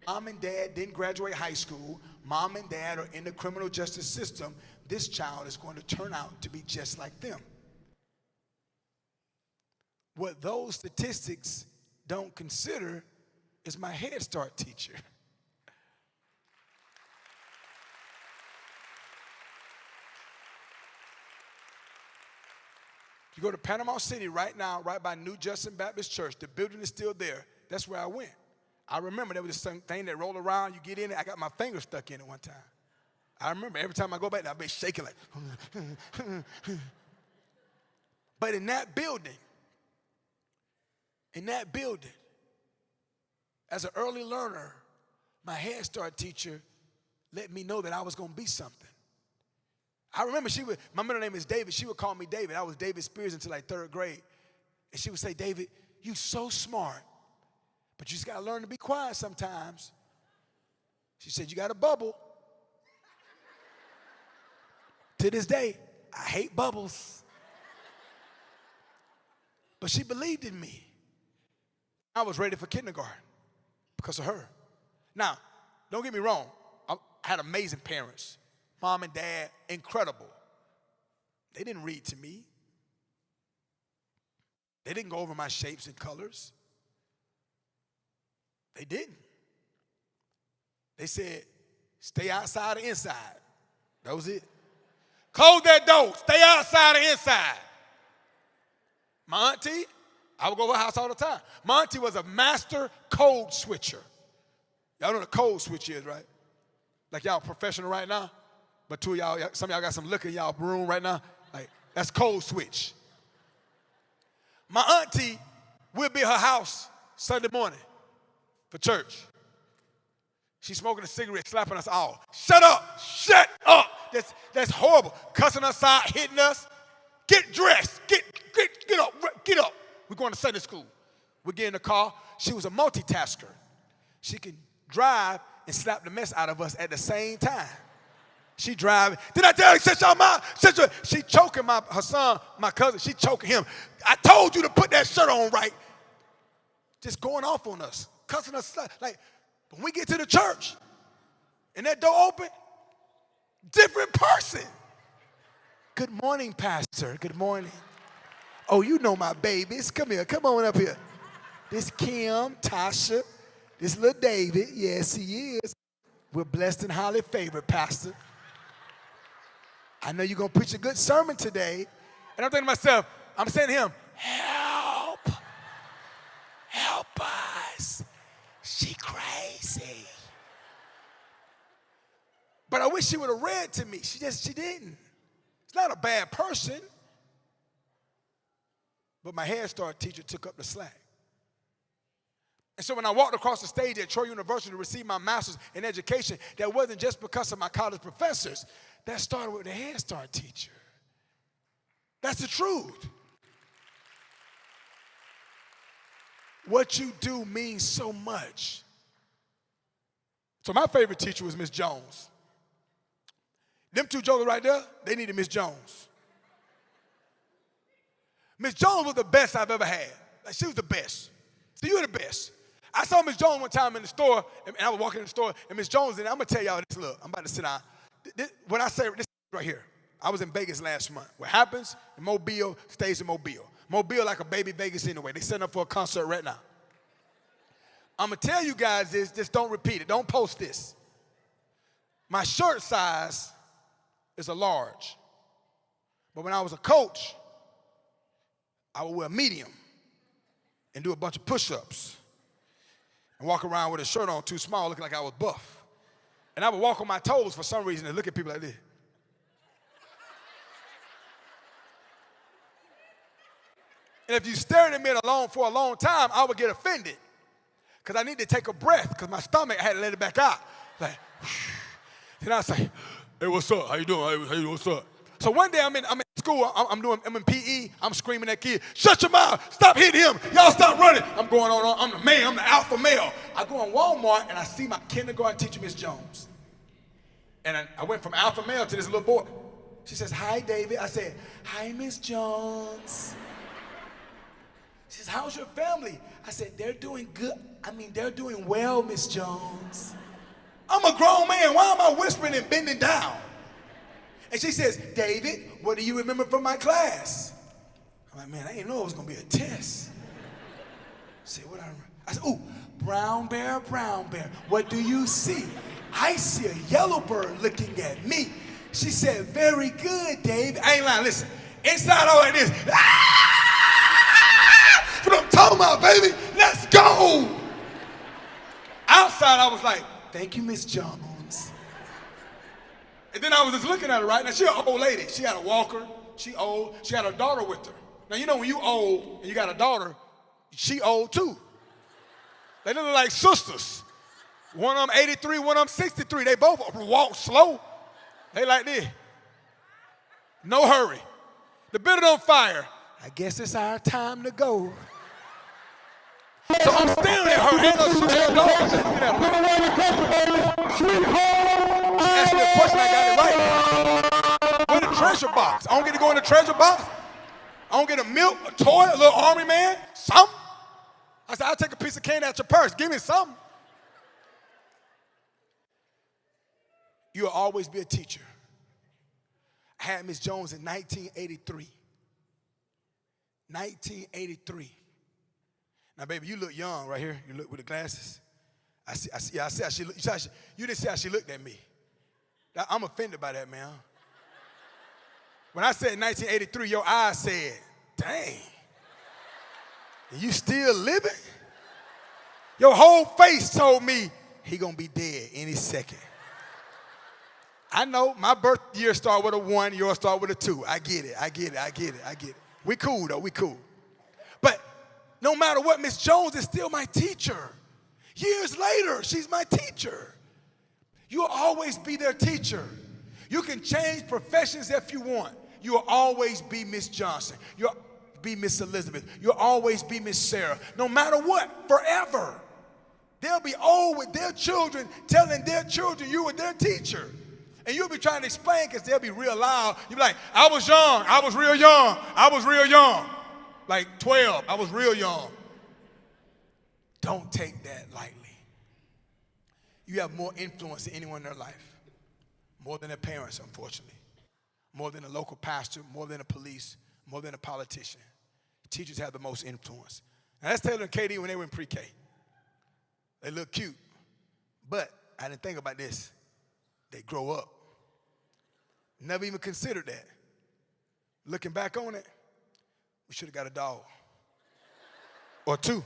mom and dad didn't graduate high school, mom and dad are in the criminal justice system. This child is going to turn out to be just like them. What those statistics don't consider is my Head Start teacher. You go to Panama City right now, right by New Justin Baptist Church. The building is still there. That's where I went. I remember there was this thing that rolled around. You get in it. I got my finger stuck in it one time. I remember every time I go back there, I've been shaking like. But in that building, as an early learner, my Head Start teacher let me know that I was going to be something. I remember my middle name is David. She would call me David. I was David Spears until like 3rd grade. And she would say, David, you so smart, but you just got to learn to be quiet sometimes. She said, you got a bubble. To this day, I hate bubbles. But she believed in me. I was ready for kindergarten because of her. Now, don't get me wrong. I had amazing parents. Mom and dad, incredible. They didn't read to me. They didn't go over my shapes and colors. They didn't. They said, stay outside or inside. That was it. Close that door. Stay outside or inside. My auntie, I would go to her house all the time. My auntie was a master code switcher. Y'all know what a code switch is, right? Like y'all professional right now. But two of y'all, some of y'all got some liquor in y'all room right now. Like, that's code switch. My auntie will be at her house Sunday morning for church. She's smoking a cigarette, slapping us all. Shut up! Shut up! That's horrible. Cussing us out, hitting us. Get dressed. Get up. Get up. We're going to Sunday school. We get in the car. She was a multitasker. She can drive and slap the mess out of us at the same time. She driving. Did I tell you, shut your mouth? She choking her son, my cousin. She choking him. I told you to put that shirt on right. Just going off on us, cussing us. Like, when we get to the church and that door open, different person. Good morning, Pastor. Good morning. Oh, you know my babies. Come here. Come on up here. This Kim, Tasha, this little David. Yes, he is. We're blessed and highly favored, Pastor. I know you're going to preach a good sermon today. And I'm thinking to myself, I'm saying to him, help. Help us. She crazy. But I wish she would have read to me. She didn't. It's not a bad person. But my Head Start teacher took up the slack. And so when I walked across the stage at Troy University to receive my master's in education, that wasn't just because of my college professors. That started with the Head Start teacher. That's the truth. What you do means so much. So my favorite teacher was Miss Jones. Them two jokers right there, they needed Miss Jones. Miss Jones was the best I've ever had. Like, she was the best. So you were the best. I saw Miss Jones one time in the store, and I was walking in the store, and Miss Jones, and I'm going to tell y'all this, look, I'm about to sit down. When I say this right here, I was in Vegas last month. What happens in Mobile stays in Mobile. Mobile like a baby Vegas anyway. They setting up for a concert right now. I'm going to tell you guys this, just don't repeat it. Don't post this. My shirt size is a large. But when I was a coach, I would wear a medium and do a bunch of push-ups and walk around with a shirt on too small looking like I was buff. And I would walk on my toes for some reason and look at people like this. And if you stared at me for a long time, I would get offended because I need to take a breath because my stomach, I had to let it back out. Like, then I say, hey, what's up? How you doing? Hey, what's up? So one day I'm in school, I'm in PE, I'm screaming at kids, shut your mouth, stop hitting him, y'all stop running. I'm going on, I'm the man, I'm the alpha male. I go in Walmart and I see my kindergarten teacher, Miss Jones. And I went from alpha male to this little boy. She says, hi, David. I said, hi, Miss Jones. She says, how's your family? I said, they're doing good. They're doing well, Miss Jones. I'm a grown man. Why am I whispering and bending down? And she says, David, what do you remember from my class? I'm like, man, I didn't know it was going to be a test. I said, what I remember? I said, ooh, brown bear, what do you see? I see a yellow bird looking at me. She said, very good, David. I ain't lying, listen. Inside all like this. That's what I'm talking about, baby. Let's go. Outside, I was like, thank you, Miss Jones. And then I was just looking at her, right? Now, she's an old lady. She had a walker. She old. She had a daughter with her. Now, you know when you old and you got a daughter, she old too. They look like sisters. One of them 83, one of them 63. They both walk slow. They like this. No hurry. The bitter on fire. I guess it's our time to go. So I'm staring at her, and her sister daughter. Looking at her. Ask me a question, I got it right. Where the treasure box? I don't get to go in the treasure box. I don't get a milk, a toy, a little army man, something. I said, I'll take a piece of candy out your purse. Give me something. You'll always be a teacher. I had Miss Jones in 1983. 1983. Now, baby, you look young right here. You look with the glasses. I see how she looked. You didn't see how she looked at me. I'm offended by that, man. When I said 1983, your eyes said, dang. You still living? Your whole face told me he gonna be dead any second. I know my birth year start with a 1, yours start with a 2. I get it. We cool though, we cool. But no matter what, Miss Jones is still my teacher. Years later, she's my teacher. You'll always be their teacher. You can change professions if you want. You'll always be Miss Johnson. You'll be Miss Elizabeth. You'll always be Miss Sarah. No matter what, forever. They'll be old with their children telling their children you were their teacher. And you'll be trying to explain because they'll be real loud. You'll be like, I was young. I was real young. I was real young. Like 12. I was real young. Don't take that lightly. You have more influence than anyone in their life. More than their parents, unfortunately. More than a local pastor, more than a police, more than a politician. Teachers have the most influence. Now that's Taylor and Katie when they were in pre-K. They look cute. But I didn't think about this. They grow up. Never even considered that. Looking back on it, we should have got a dog. Or two.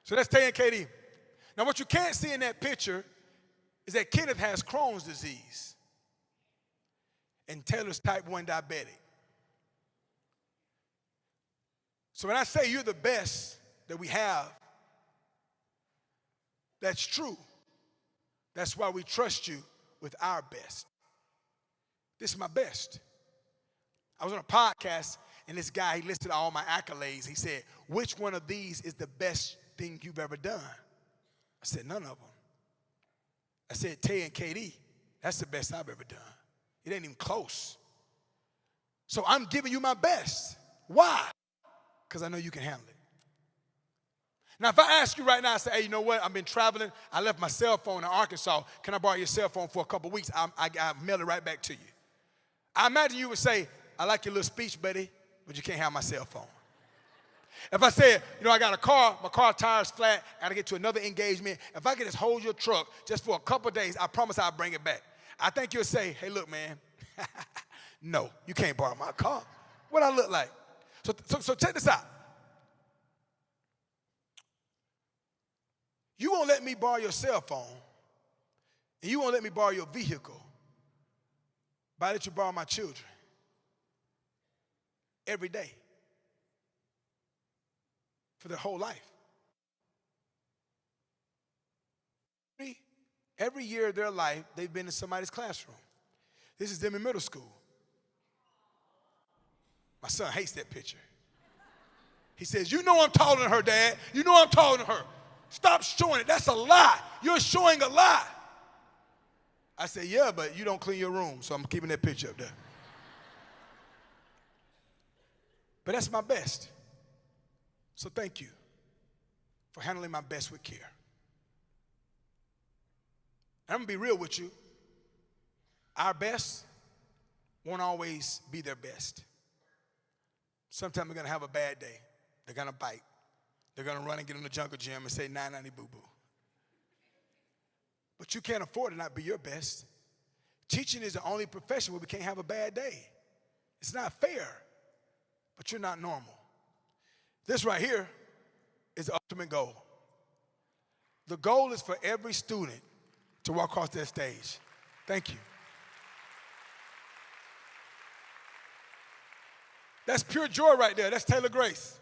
So that's Tay and Katie. Now what you can't see in that picture is that Kenneth has Crohn's disease. And Taylor's type 1 diabetic. So when I say you're the best that we have, that's true. That's why we trust you with our best. This is my best. I was on a podcast, and this guy, he listed all my accolades. He said, which one of these is the best thing you've ever done? I said, none of them. I said, Tay and KD, that's the best I've ever done. It ain't even close. So I'm giving you my best. Why? Because I know you can handle it. Now, if I ask you right now, I say, hey, you know what? I've been traveling. I left my cell phone in Arkansas. Can I borrow your cell phone for a couple weeks? I mail it right back to you. I imagine you would say, I like your little speech, buddy, but you can't have my cell phone. If I said, you know, I got a car, my car tire's flat, I got to get to another engagement. If I could just hold your truck just for a couple of days, I promise I'll bring it back. I think you'll say, hey, look, man, no, you can't borrow my car. What I look like? So check this out. You won't let me borrow your cell phone, and you won't let me borrow your vehicle, but I let you borrow my children every day for their whole life. Every year of their life, they've been in somebody's classroom. This is them in middle school. My son hates that picture. He says, you know I'm taller than her, Dad. You know I'm taller than her. Stop showing it. That's a lie. You're showing a lie. I said, yeah, but you don't clean your room, so I'm keeping that picture up there. But that's my best. So thank you for handling my best with care. And I'm going to be real with you. Our best won't always be their best. Sometimes they're going to have a bad day. They're going to bite. They're going to run and get in the jungle gym and say, 990 boo-boo. But you can't afford to not be your best. Teaching is the only profession where we can't have a bad day. It's not fair, but you're not normal. This right here is the ultimate goal. The goal is for every student to walk across that stage. Thank you. That's pure joy right there. That's Taylor Grace.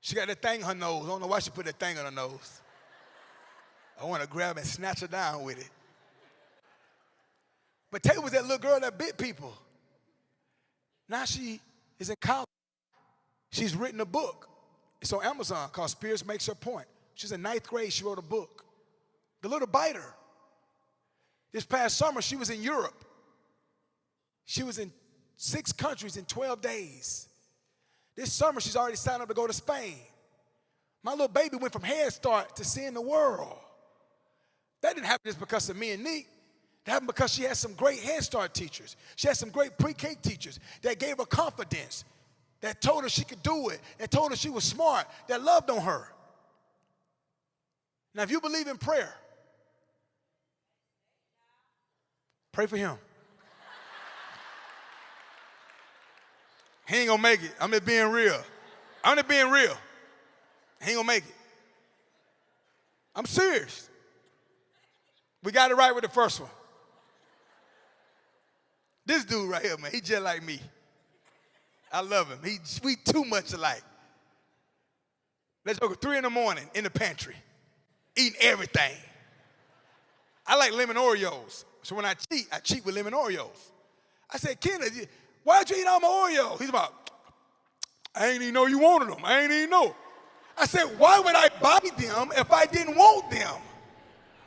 She got that thing in her nose. I don't know why she put that thing on her nose. I want to grab and snatch her down with it. But Taylor was that little girl that bit people. Now she is in college. She's written a book. It's on Amazon called Spears Makes Her Point. She's in 9th grade. She wrote a book. The Little Biter. This past summer, she was in Europe. She was in 6 countries in 12 days. This summer, she's already signed up to go to Spain. My little baby went from Head Start to seeing the world. That didn't happen just because of me and Nick. That happened because she had some great Head Start teachers. She had some great pre-K teachers that gave her confidence, that told her she could do it, that told her she was smart, that loved on her. Now, if you believe in prayer, pray for him. He ain't gonna make it. I'm just being real. I'm just being real. He ain't gonna make it. I'm serious. We got it right with the first one. This dude right here, man, he just like me. I love him. We too much alike. Let's go 3 in the morning in the pantry, eating everything. I like lemon Oreos. So when I cheat with lemon Oreos. I said, Kenneth, why'd you eat all my Oreos? He's about, I ain't even know you wanted them. I ain't even know. I said, why would I buy them if I didn't want them?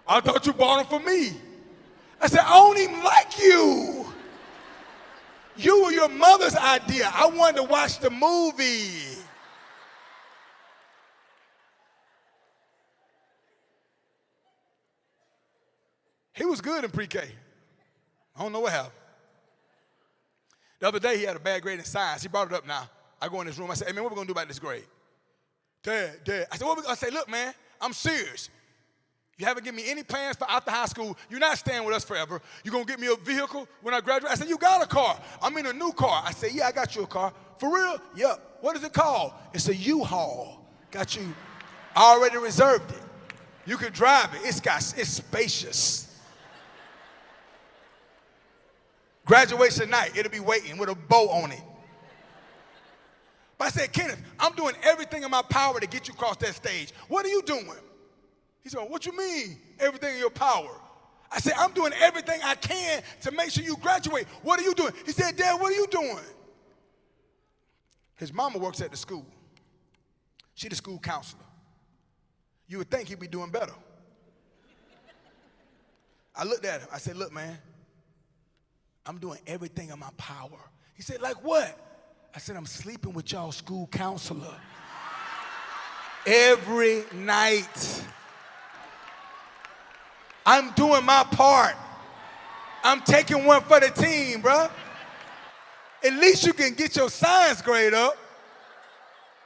I thought you bought them for me. I said, I don't even like you. You were your mother's idea. I wanted to watch the movie. He was good in pre-K. I don't know what happened. The other day, he had a bad grade in science. He brought it up now. I go in his room. I said, hey, man, what we going to do about this grade? Dad. I said, what we going to say? Look, man, I'm serious. You haven't given me any plans for after high school. You're not staying with us forever. You're going to get me a vehicle when I graduate? I said, you got a car. I'm in a new car. I said, yeah, I got you a car. For real? Yep. What is it called? It's a U-Haul. Got you. I already reserved it. You can drive it. It's spacious. Graduation night, it'll be waiting with a bow on it. But I said, Kenneth, I'm doing everything in my power to get you across that stage. What are you doing? He said, what you mean, everything in your power? I said, I'm doing everything I can to make sure you graduate. What are you doing? He said, Dad, what are you doing? His mama works at the school. She's the school counselor. You would think he'd be doing better. I looked at him. I said, look, man, I'm doing everything in my power. He said, like what? I said, I'm sleeping with y'all school counselor every night. I'm doing my part. I'm taking one for the team, bro. At least you can get your science grade up.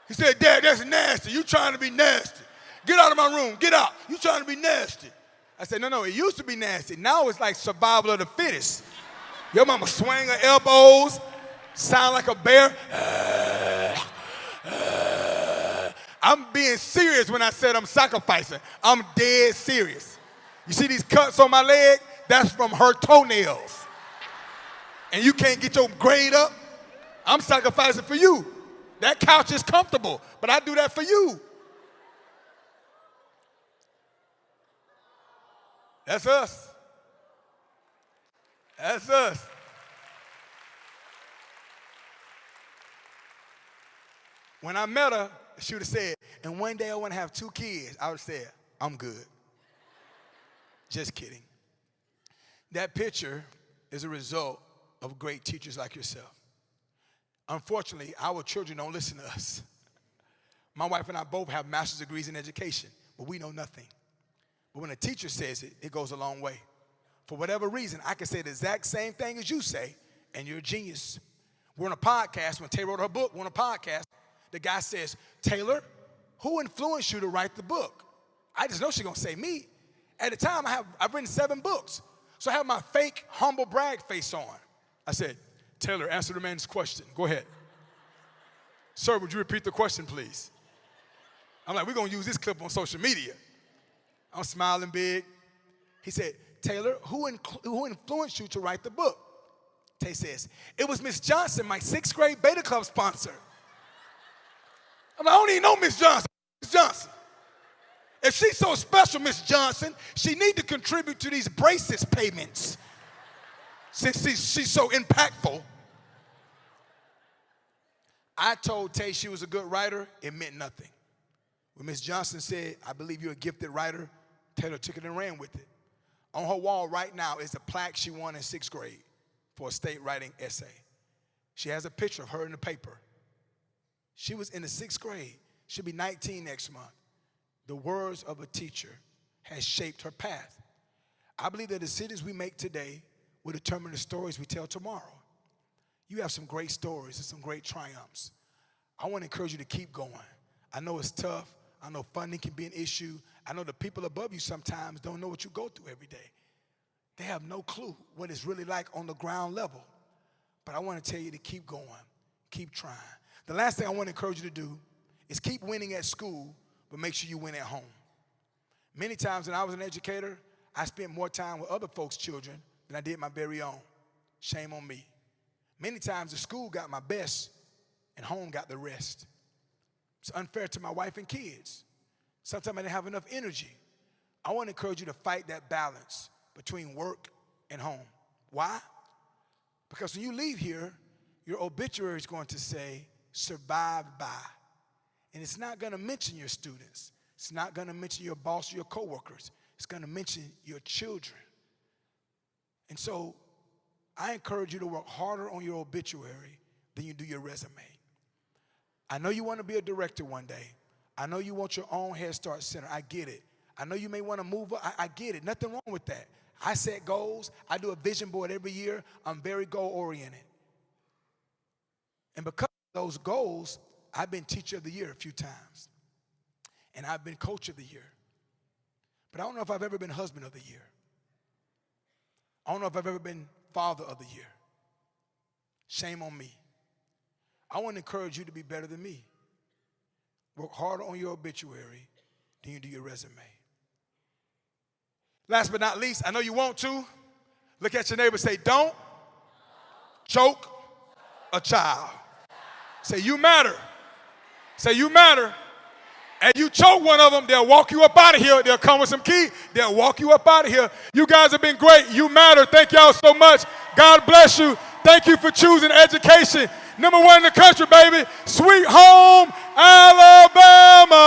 He said, Dad, that's nasty. You trying to be nasty. Get out of my room. Get out. You trying to be nasty. I said, no, it used to be nasty. Now it's like survival of the fittest. Your mama swing her elbows, sound like a bear. I'm being serious when I said I'm sacrificing. I'm dead serious. You see these cuts on my leg? That's from her toenails. And you can't get your grade up? I'm sacrificing for you. That couch is comfortable, but I do that for you. That's us. That's us. When I met her, she would have said, and one day I want to have 2 kids. I would have said, I'm good. Just kidding. That picture is a result of great teachers like yourself. Unfortunately, our children don't listen to us. My wife and I both have master's degrees in education, but we know nothing. But when a teacher says it, it goes a long way. For whatever reason, I can say the exact same thing as you say, and you're a genius. We're on a podcast. When Taylor wrote her book, we're on a podcast. The guy says, Taylor, who influenced you to write the book? I just know she's going to say me. At the time, I've written 7 books. So I have my fake, humble brag face on. I said, Taylor, answer the man's question. Go ahead. Sir, would you repeat the question, please? I'm like, we're going to use this clip on social media. I'm smiling big. He said, Taylor, who influenced you to write the book? Tay says, it was Miss Johnson, my 6th grade Beta Club sponsor. I'm like, I don't even know Miss Johnson. Miss Johnson. If she's so special, Miss Johnson, she need to contribute to these braces payments since she's so impactful. I told Tay she was a good writer. It meant nothing. When Miss Johnson said, I believe you're a gifted writer, Taylor took it and ran with it. On her wall right now is a plaque she won in 6th grade for a state writing essay. She has a picture of her in the paper. She was in the 6th grade. She'll be 19 next month. The words of a teacher has shaped her path. I believe the decisions we make today will determine the stories we tell tomorrow. You have some great stories and some great triumphs. I want to encourage you to keep going. I know it's tough. I know funding can be an issue. I know the people above you sometimes don't know what you go through every day. They have no clue what it's really like on the ground level. But I want to tell you to keep going, keep trying. The last thing I want to encourage you to do is keep winning at school, but make sure you win at home. Many times when I was an educator, I spent more time with other folks' children than I did my very own. Shame on me. Many times the school got my best and home got the rest. It's unfair to my wife and kids. Sometimes I didn't have enough energy. I want to encourage you to fight that balance between work and home. Why? Because when you leave here, your obituary is going to say, survived by. And it's not going to mention your students. It's not going to mention your boss or your coworkers. It's going to mention your children. And so I encourage you to work harder on your obituary than you do your resume. I know you want to be a director one day. I know you want your own Head Start center. I get it. I know you may want to move up. I get it. Nothing wrong with that. I set goals. I do a vision board every year. I'm very goal-oriented. And because of those goals, I've been Teacher of the Year a few times. And I've been Coach of the Year. But I don't know if I've ever been Husband of the Year. I don't know if I've ever been Father of the Year. Shame on me. I want to encourage you to be better than me. Work harder on your obituary than you do your resume. Last but not least, I know you want to. Look at your neighbor and say, don't choke a child. Say, you matter. Say, you matter. And you choke one of them, they'll walk you up out of here. They'll come with some key. They'll walk you up out of here. You guys have been great. You matter. Thank y'all so much. God bless you. Thank you for choosing education. #1 in the country, baby. Sweet home, Alabama.